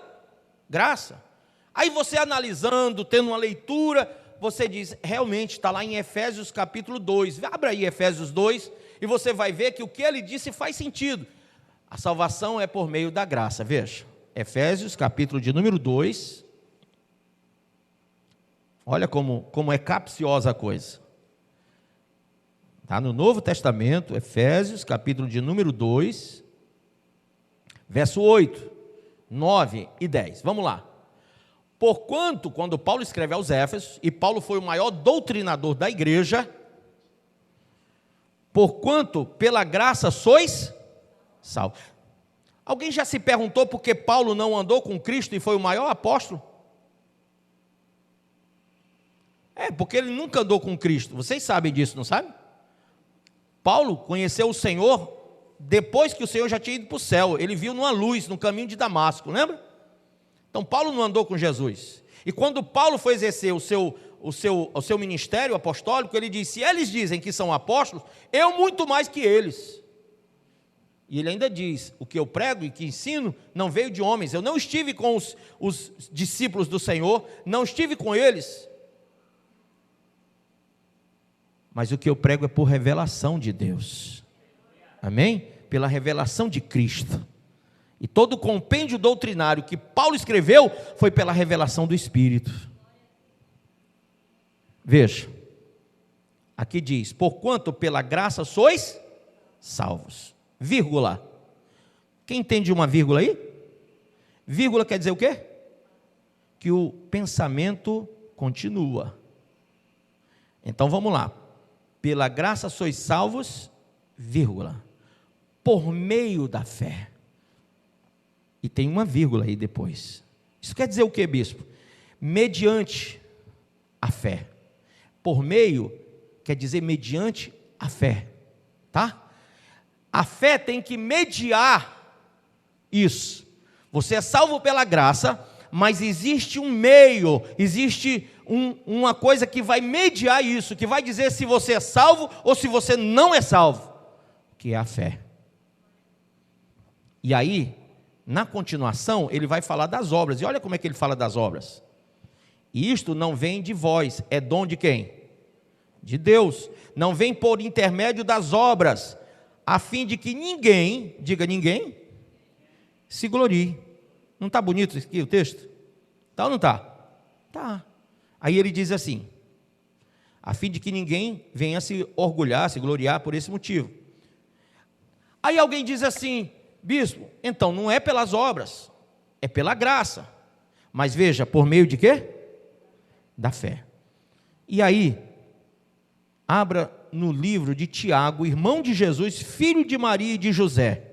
graça. Aí você analisando, tendo uma leitura, você diz, realmente está lá em Efésios capítulo 2. Abra aí Efésios 2 e você vai ver que o que ele disse faz sentido. A salvação é por meio da graça. Veja, Efésios capítulo de número 2. Olha como é capciosa a coisa. Está no Novo Testamento, Efésios, capítulo de número 2, verso 8, 9 e 10. Vamos lá. Porquanto, quando Paulo escreve aos Éfesos, e Paulo foi o maior doutrinador da igreja, porquanto pela graça sois salvos. Alguém já se perguntou por que Paulo não andou com Cristo e foi o maior apóstolo? É, porque ele nunca andou com Cristo. Vocês sabem disso, não sabem? Paulo conheceu o Senhor depois que o Senhor já tinha ido para o céu. Ele viu numa luz no caminho de Damasco, lembra? Então Paulo não andou com Jesus. E quando Paulo foi exercer o seu ministério apostólico, ele disse, se eles dizem que são apóstolos, eu muito mais que eles. E ele ainda diz, o que eu prego e que ensino não veio de homens. Eu não estive com os discípulos do Senhor, não estive com eles. Mas o que eu prego é por revelação de Deus. Amém? Pela revelação de Cristo. E todo o compêndio doutrinário que Paulo escreveu foi pela revelação do Espírito. Veja, aqui diz, porquanto pela graça sois salvos. Vírgula. Quem entende uma vírgula aí? Vírgula quer dizer o quê? Que o pensamento continua. Então vamos lá. Pela graça sois salvos, vírgula, por meio da fé. E tem uma vírgula aí depois. Isso quer dizer o que, bispo? Mediante a fé. Por meio quer dizer mediante a fé, tá? A fé tem que mediar isso. Você é salvo pela graça, mas existe um meio, existe uma coisa que vai mediar isso, que vai dizer se você é salvo ou se você não é salvo, que é a fé. E aí, na continuação, ele vai falar das obras, e olha como é que ele fala das obras. E isto não vem de vós, é dom de quem? De Deus. Não vem por intermédio das obras, a fim de que ninguém, diga ninguém, se glorie. Não está bonito aqui o texto? Está ou não está? Está. Aí ele diz assim, a fim de que ninguém venha se orgulhar, se gloriar por esse motivo. Aí alguém diz assim, bispo, então não é pelas obras, é pela graça. Mas veja, por meio de quê? Da fé. E aí, abra no livro de Tiago, irmão de Jesus, filho de Maria e de José.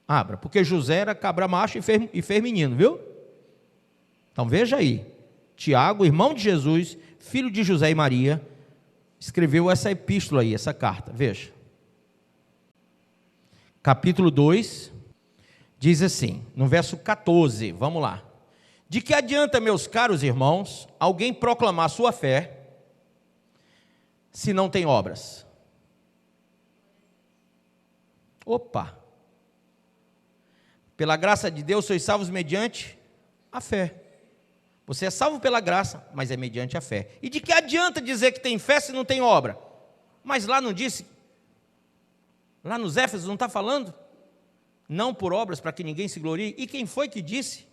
Abra, porque José era cabra macho e fez menino, viu? Então veja aí, Tiago, irmão de Jesus, filho de José e Maria, escreveu essa epístola aí, essa carta, veja. Capítulo 2, diz assim, no verso 14, vamos lá. De que adianta, meus caros irmãos, alguém proclamar sua fé, se não tem obras? Opa! Pela graça de Deus sois salvos mediante a fé. Você é salvo pela graça, mas é mediante a fé. E de que adianta dizer que tem fé se não tem obra? Mas lá não disse, lá nos Éfesos não está falando? Não por obras para que ninguém se glorie. E quem foi que disse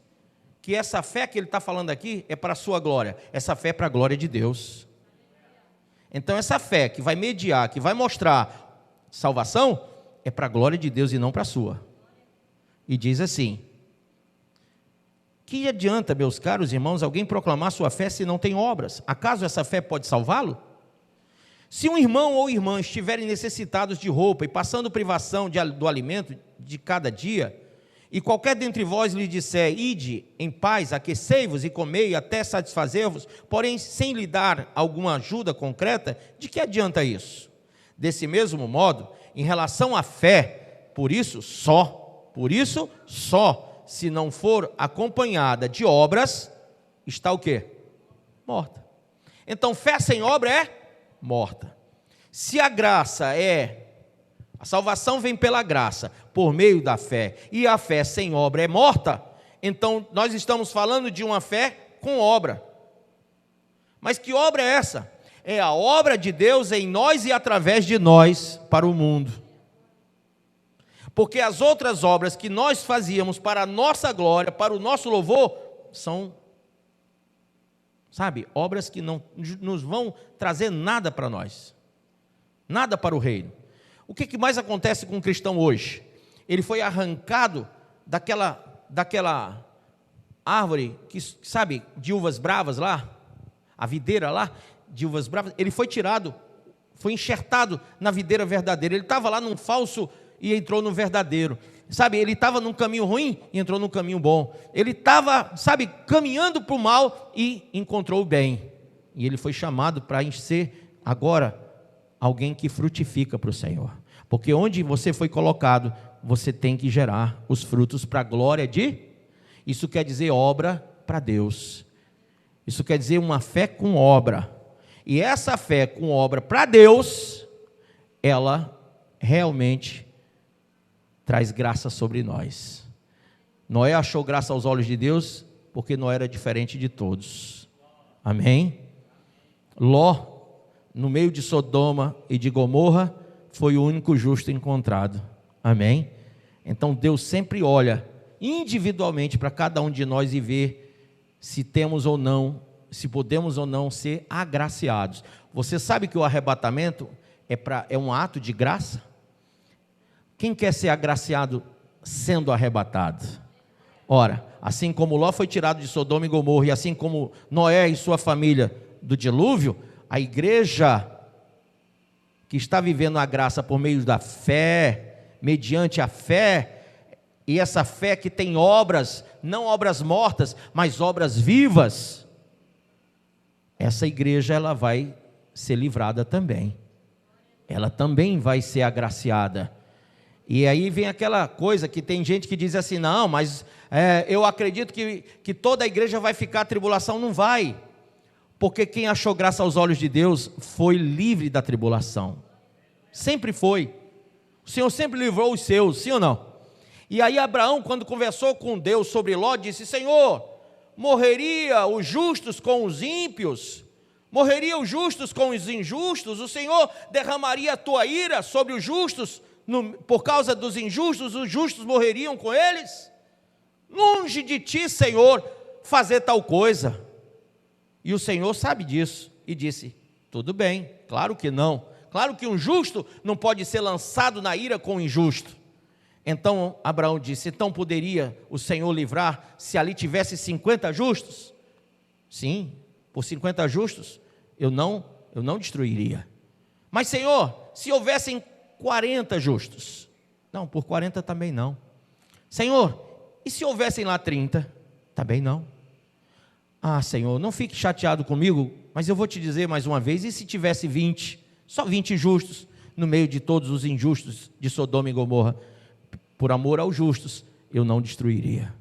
que essa fé que ele está falando aqui é para a sua glória? Essa fé é para a glória de Deus. Então essa fé que vai mediar, que vai mostrar salvação, é para a glória de Deus e não para a sua. E diz assim, que adianta, meus caros irmãos, alguém proclamar sua fé se não tem obras? Acaso essa fé pode salvá-lo? Se um irmão ou irmã estiverem necessitados de roupa e passando privação do alimento de cada dia, e qualquer dentre vós lhe disser, ide em paz, aquecei-vos e comei até satisfazer-vos, porém sem lhe dar alguma ajuda concreta, de que adianta isso? Desse mesmo modo, em relação à fé, por isso só, se não for acompanhada de obras, está o quê? Morta. Então, fé sem obra é morta. Se a graça a salvação vem pela graça, por meio da fé, e a fé sem obra é morta, então nós estamos falando de uma fé com obra. Mas que obra é essa? É a obra de Deus em nós e através de nós para o mundo. Porque as outras obras que nós fazíamos para a nossa glória, para o nosso louvor, são, obras que não nos vão trazer nada para nós, nada para o reino. O que mais acontece com o cristão hoje? Ele foi arrancado daquela árvore, de uvas bravas lá, a videira lá, de uvas bravas, ele foi tirado, foi enxertado na videira verdadeira, ele estava lá num falso e entrou no verdadeiro, ele estava num caminho ruim e entrou num caminho bom, ele estava, caminhando para o mal e encontrou o bem, e ele foi chamado para ser agora alguém que frutifica para o Senhor, porque onde você foi colocado, você tem que gerar os frutos para a glória isso quer dizer obra para Deus, isso quer dizer uma fé com obra, e essa fé com obra para Deus, ela realmente traz graça sobre nós. Noé achou graça aos olhos de Deus, porque Noé era diferente de todos. Amém? Ló, no meio de Sodoma e de Gomorra, foi o único justo encontrado. Amém? Então Deus sempre olha individualmente para cada um de nós e vê se temos ou não, se podemos ou não ser agraciados. Você sabe que o arrebatamento é um ato de graça? Quem quer ser agraciado sendo arrebatado? Ora, assim como Ló foi tirado de Sodoma e Gomorra, e assim como Noé e sua família do dilúvio, a igreja que está vivendo a graça por meio da fé, mediante a fé, e essa fé que tem obras, não obras mortas, mas obras vivas, essa igreja ela vai ser livrada também, ela também vai ser agraciada. E aí vem aquela coisa que tem gente que diz assim, não, mas eu acredito que toda a igreja vai ficar a tribulação. Não vai, porque quem achou graça aos olhos de Deus foi livre da tribulação, sempre foi, o Senhor sempre livrou os seus, sim ou não? E aí Abraão, quando conversou com Deus sobre Ló, disse, Senhor, morreria os justos com os ímpios? Morreriam os justos com os injustos? O Senhor derramaria a tua ira sobre os justos? Por causa dos injustos, os justos morreriam com eles? Longe de ti, Senhor, fazer tal coisa. E o Senhor sabe disso e disse, tudo bem, claro que não. Claro que um justo não pode ser lançado na ira com o injusto. Então Abraão disse: então poderia o Senhor livrar se ali tivesse 50 justos? Sim, por 50 justos eu não destruiria. Mas Senhor, se houvessem 40 justos? Não, por 40 também não. Senhor, e se houvessem lá 30? Também não. Ah, Senhor, não fique chateado comigo, mas eu vou te dizer mais uma vez: e se tivesse 20? Só 20 justos no meio de todos os injustos de Sodoma e Gomorra? Por amor aos justos, eu não destruiria.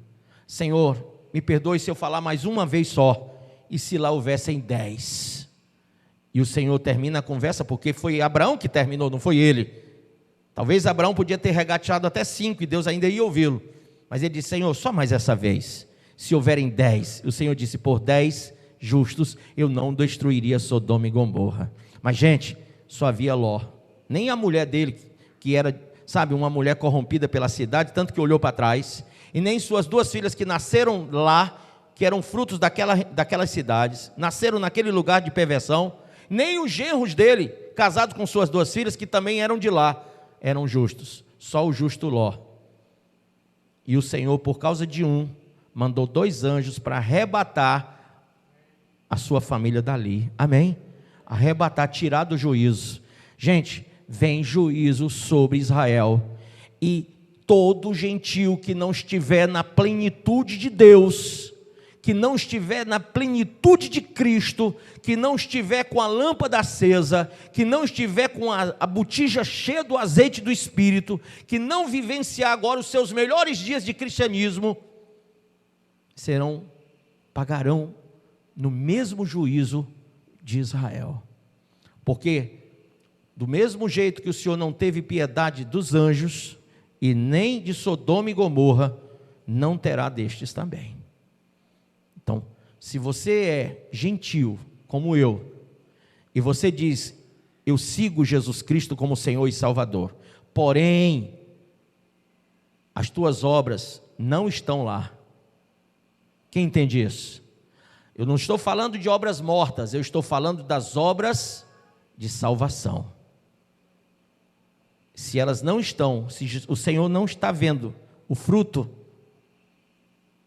Senhor, me perdoe se eu falar mais uma vez só. E se lá houvessem 10? E o Senhor termina a conversa, porque foi Abraão que terminou, não foi ele. Talvez Abraão podia ter regateado até 5 e Deus ainda ia ouvi-lo. Mas ele disse: Senhor, só mais essa vez. Se houverem 10, o Senhor disse: por 10 justos eu não destruiria Sodoma e Gomorra. Mas gente, só havia Ló. Nem a mulher dele, que era, sabe, uma mulher corrompida pela cidade, tanto que olhou para trás. E nem suas 2 filhas que nasceram lá, que eram frutos daquelas cidades, nasceram naquele lugar de perversão. Nem os genros dele, casados com suas 2 filhas, que também eram de lá, eram justos. Só o justo Ló. E o Senhor, por causa de um, mandou 2 anjos para arrebatar a sua família dali. Amém? Arrebatar, tirar do juízo. Gente, vem juízo sobre Israel. E todo gentio que não estiver na plenitude de Deus, que não estiver na plenitude de Cristo, que não estiver com a lâmpada acesa, que não estiver com a botija cheia do azeite do Espírito, que não vivenciar agora os seus melhores dias de cristianismo, pagarão no mesmo juízo de Israel. Porque do mesmo jeito que o Senhor não teve piedade dos anjos, e nem de Sodoma e Gomorra, não terá destes também. Então, se você é gentil, como eu, e você diz: eu sigo Jesus Cristo como Senhor e Salvador, porém, as tuas obras não estão lá. Quem entende isso? Eu não estou falando de obras mortas, eu estou falando das obras de salvação. Se elas não estão, se o Senhor não está vendo o fruto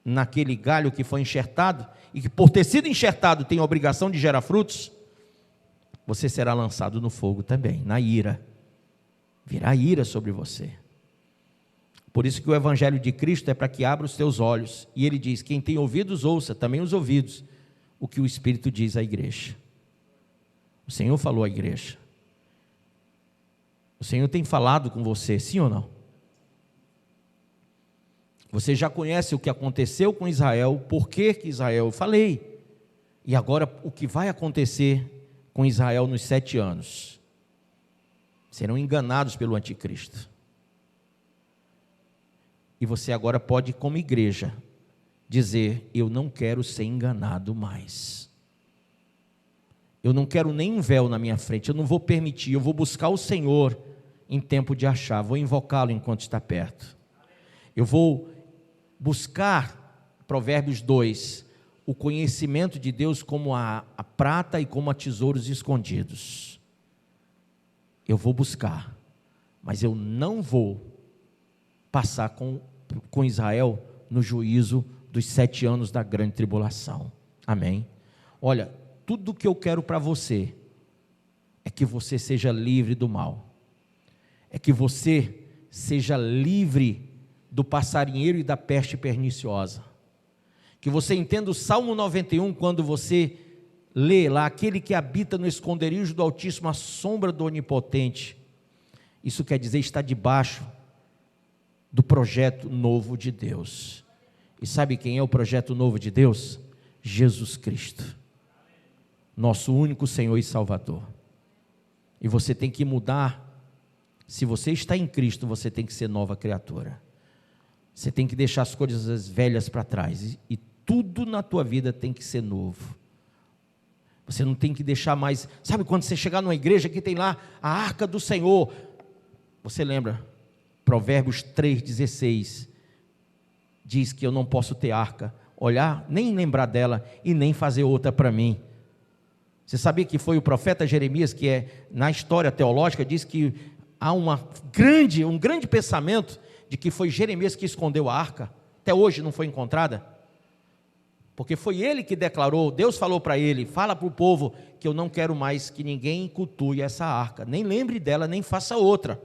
naquele galho que foi enxertado, e que por ter sido enxertado tem a obrigação de gerar frutos, você será lançado no fogo também, na ira. Virá ira sobre você. Por isso que o Evangelho de Cristo é para que abra os teus olhos. E ele diz: quem tem ouvidos, ouça também os ouvidos o que o Espírito diz à igreja. O Senhor falou à igreja. O Senhor tem falado com você, sim ou não? Você já conhece o que aconteceu com Israel, por que Israel, eu falei. E agora o que vai acontecer com Israel nos 7 anos? Serão enganados pelo anticristo. E você agora pode, como igreja, dizer: eu não quero ser enganado mais. Eu não quero nem um véu na minha frente, eu não vou permitir, eu vou buscar o Senhor em tempo de achar, vou invocá-lo enquanto está perto. Eu vou buscar, Provérbios 2, o conhecimento de Deus como a prata e como a tesouros escondidos. Eu vou buscar, mas eu não vou passar com Israel no juízo dos 7 anos da grande tribulação. Amém? Olha, tudo que eu quero para você é que você seja livre do mal, é que você seja livre do passarinheiro e da peste perniciosa, que você entenda o Salmo 91, quando você lê lá: aquele que habita no esconderijo do Altíssimo, à sombra do Onipotente. Isso quer dizer estar debaixo do projeto novo de Deus. E sabe quem é o projeto novo de Deus? Jesus Cristo, nosso único Senhor e Salvador. E você tem que mudar. Se você está em Cristo, você tem que ser nova criatura. Você tem que deixar as coisas velhas para trás, e tudo na tua vida tem que ser novo. Você não tem que deixar mais, sabe quando você chegar numa igreja que tem lá a arca do Senhor, você lembra, Provérbios 3,16, diz que eu não posso ter arca, olhar, nem lembrar dela, e nem fazer outra para mim. Você sabia que foi o profeta Jeremias, que na história teológica, diz que há um grande pensamento de que foi Jeremias que escondeu a arca, até hoje não foi encontrada? Porque foi ele que declarou, Deus falou para ele, fala para o povo, que eu não quero mais que ninguém cultue essa arca, nem lembre dela, nem faça outra,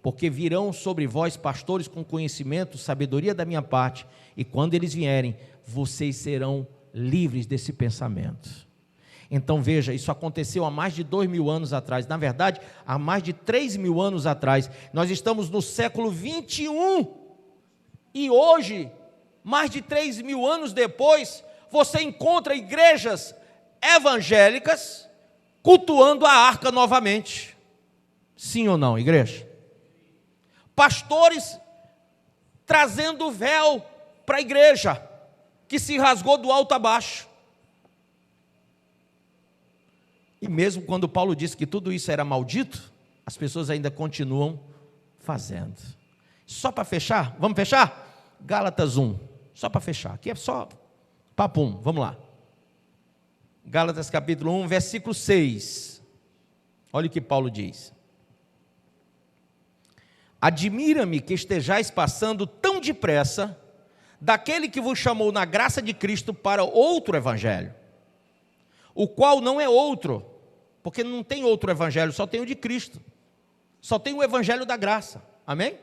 porque virão sobre vós pastores com conhecimento, sabedoria da minha parte, e quando eles vierem, vocês serão livres desse pensamento. Então veja, isso aconteceu há mais de 2.000 anos atrás, na verdade, há mais de 3.000 anos atrás, nós estamos no século 21, e hoje, mais de 3.000 anos depois, você encontra igrejas evangélicas cultuando a arca novamente. Sim ou não, igreja? Pastores trazendo o véu para a igreja, que se rasgou do alto a baixo. E mesmo quando Paulo disse que tudo isso era maldito, as pessoas ainda continuam fazendo. Só para fechar, vamos fechar? Gálatas 1, só para fechar, aqui é só papum, vamos lá. Gálatas capítulo 1, versículo 6. Olha o que Paulo diz. Admira-me que estejais passando tão depressa daquele que vos chamou na graça de Cristo para outro evangelho, o qual não é outro, porque não tem outro evangelho, só tem o de Cristo, só tem o evangelho da graça, amém?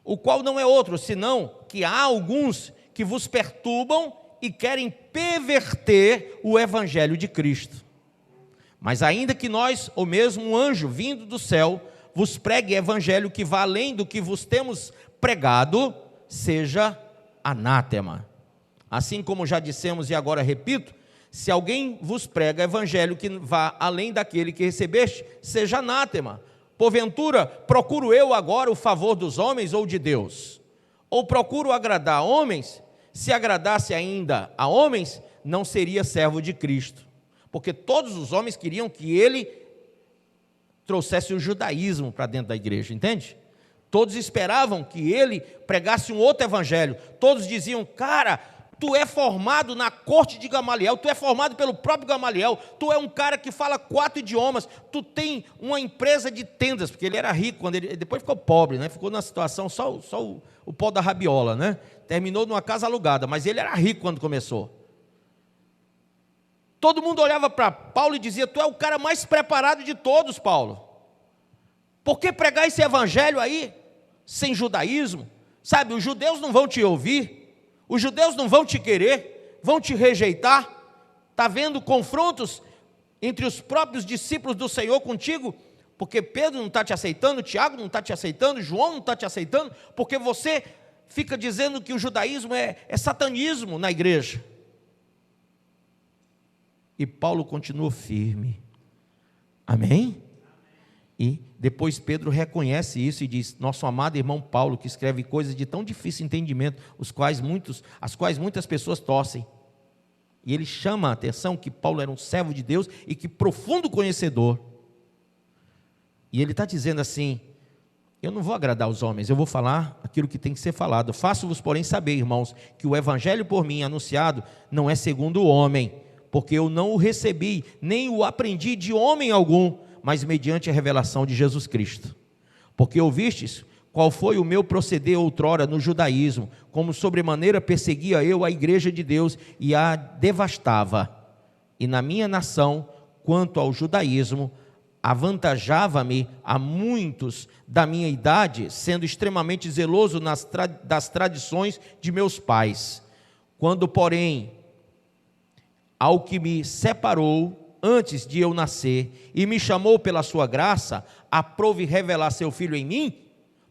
O qual não é outro, senão que há alguns que vos perturbam e querem perverter o evangelho de Cristo. Mas ainda que nós, ou mesmo um anjo vindo do céu, vos pregue evangelho que vá além do que vos temos pregado, seja anátema. Assim como já dissemos e agora repito, se alguém vos prega evangelho que vá além daquele que recebeste, seja anátema. Porventura, procuro eu agora o favor dos homens ou de Deus? Ou procuro agradar a homens? Se agradasse ainda a homens, não seria servo de Cristo. Porque todos os homens queriam que ele trouxesse o judaísmo para dentro da igreja, entende? Todos esperavam que ele pregasse um outro evangelho. Todos diziam, cara, tu é formado na corte de Gamaliel, tu é formado pelo próprio Gamaliel, tu é um cara que fala 4 idiomas, tu tem uma empresa de tendas, porque ele era rico, quando ele depois ficou pobre, né? Ficou na situação só o pó da rabiola, né? Terminou numa casa alugada, mas ele era rico quando começou. Todo mundo olhava para Paulo e dizia, tu é o cara mais preparado de todos, Paulo. Por que pregar esse evangelho aí, sem judaísmo? Sabe, os judeus não vão te ouvir, os judeus não vão te querer, vão te rejeitar. Está vendo confrontos entre os próprios discípulos do Senhor contigo? Porque Pedro não está te aceitando, Tiago não está te aceitando, João não está te aceitando, porque você fica dizendo que o judaísmo é satanismo na igreja. E Paulo continua firme. Amém? E depois Pedro reconhece isso e diz, nosso amado irmão Paulo, que escreve coisas de tão difícil entendimento, as quais muitas pessoas torcem. E ele chama a atenção que Paulo era um servo de Deus e que profundo conhecedor. E ele está dizendo assim, eu não vou agradar os homens, eu vou falar aquilo que tem que ser falado. Faço-vos, porém, saber, irmãos, que o evangelho por mim anunciado não é segundo o homem, porque eu não o recebi, nem o aprendi de homem algum, mas mediante a revelação de Jesus Cristo. Porque ouvistes qual foi o meu proceder outrora no judaísmo, como sobremaneira perseguia eu a igreja de Deus e a devastava. E na minha nação, quanto ao judaísmo, avantajava-me a muitos da minha idade, sendo extremamente zeloso das tradições de meus pais. Quando, porém, ao que me separou antes de eu nascer, e me chamou pela sua graça, aprove revelar seu Filho em mim,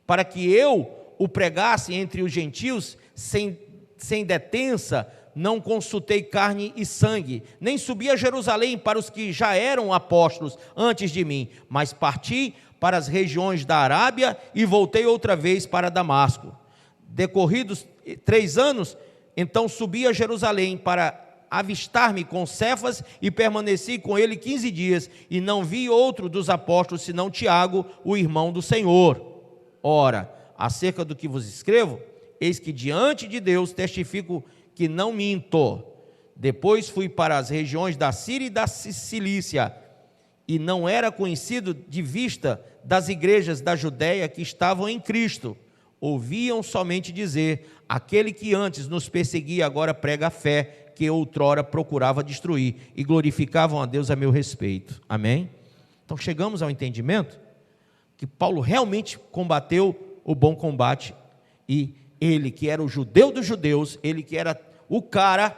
para que eu o pregasse entre os gentios, sem detença, não consultei carne e sangue, nem subi a Jerusalém para os que já eram apóstolos antes de mim, mas parti para as regiões da Arábia e voltei outra vez para Damasco. Decorridos 3 anos, então subi a Jerusalém para avistar-me com Cefas e permaneci com ele 15 dias, e não vi outro dos apóstolos senão Tiago, o irmão do Senhor. Ora, acerca do que vos escrevo, eis que diante de Deus testifico que não minto. Depois fui para as regiões da Síria e da Cilícia, e não era conhecido de vista das igrejas da Judéia que estavam em Cristo. Ouviam somente dizer: aquele que antes nos perseguia agora prega a fé que outrora procurava destruir, e glorificavam a Deus a meu respeito. Amém? Então chegamos ao entendimento que Paulo realmente combateu o bom combate, e ele que era o judeu dos judeus, ele que era o cara,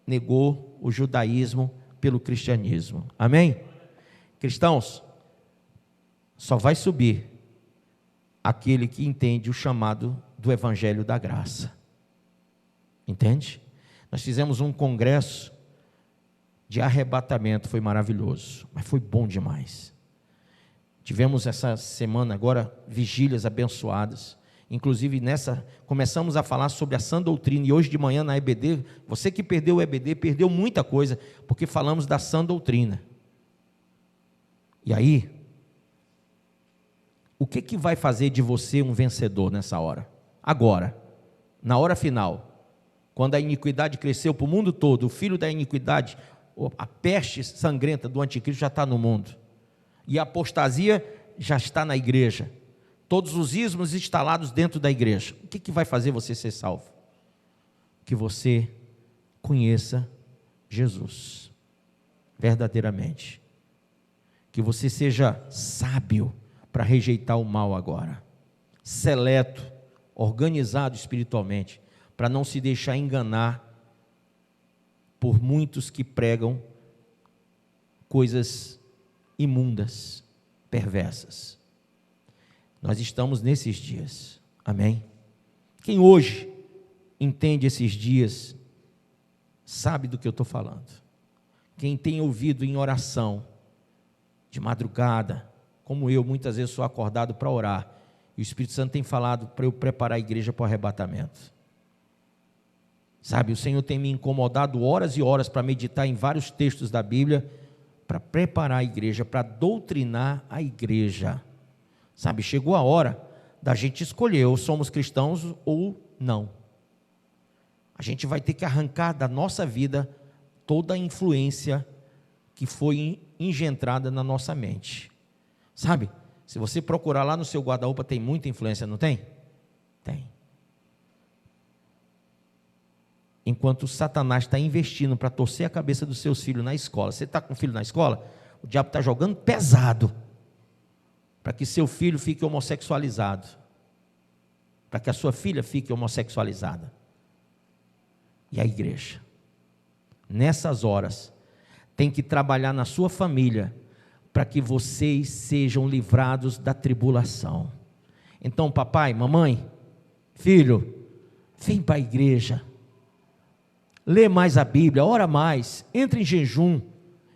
negou o judaísmo pelo cristianismo. Amém? Cristãos, só vai subir aquele que entende o chamado do evangelho da graça. Entende? Nós fizemos um congresso de arrebatamento, foi maravilhoso, mas foi bom demais. Tivemos essa semana agora vigílias abençoadas. Inclusive começamos a falar sobre a sã doutrina, e hoje de manhã na EBD, você que perdeu o EBD, perdeu muita coisa, porque falamos da sã doutrina. E aí, o que vai fazer de você um vencedor nessa hora? Agora, na hora final, quando a iniquidade cresceu para o mundo todo, o filho da iniquidade, a peste sangrenta do anticristo já está no mundo, e a apostasia já está na igreja, todos os ismos instalados dentro da igreja. O que vai fazer você ser salvo? Que você conheça Jesus verdadeiramente, que você seja sábio para rejeitar o mal agora, seleto, organizado espiritualmente, para não se deixar enganar por muitos que pregam coisas imundas, perversas. Nós estamos nesses dias, amém? Quem hoje entende esses dias, sabe do que eu estou falando. Quem tem ouvido em oração, de madrugada, como eu, muitas vezes sou acordado para orar, e o Espírito Santo tem falado para eu preparar a igreja para o arrebatamento. Sabe, o Senhor tem me incomodado horas e horas para meditar em vários textos da Bíblia, para preparar a igreja, para doutrinar a igreja. Sabe, chegou a hora da gente escolher, ou somos cristãos ou não. A gente vai ter que arrancar da nossa vida toda a influência que foi engendrada na nossa mente. Sabe, se você procurar lá no seu guarda-roupa, tem muita influência, não tem? Tem. Enquanto Satanás está investindo para torcer a cabeça dos seus filhos na escola, você está com um filho na escola, o diabo está jogando pesado, para que seu filho fique homossexualizado, para que a sua filha fique homossexualizada. E a igreja, nessas horas, tem que trabalhar na sua família, para que vocês sejam livrados da tribulação. Então, papai, mamãe, filho, vem para a igreja, lê mais a Bíblia, ora mais, entre em jejum,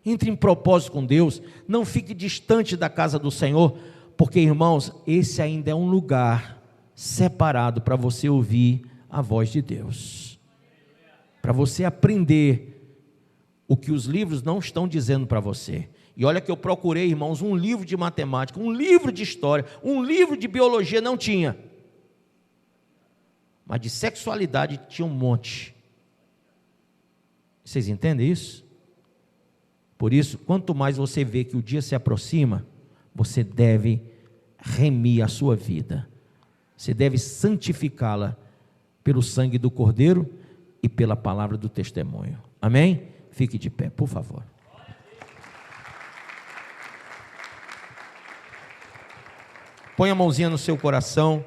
entre em propósito com Deus, não fique distante da casa do Senhor, porque, irmãos, esse ainda é um lugar separado para você ouvir a voz de Deus, para você aprender o que os livros não estão dizendo para você. E olha que eu procurei, irmãos, um livro de matemática, um livro de história, um livro de biologia, não tinha, mas de sexualidade tinha um monte. Vocês entendem isso? Por isso, quanto mais você vê que o dia se aproxima, você deve remir a sua vida, você deve santificá-la pelo sangue do Cordeiro e pela palavra do testemunho. Amém? Fique de pé, por favor. Põe a mãozinha no seu coração.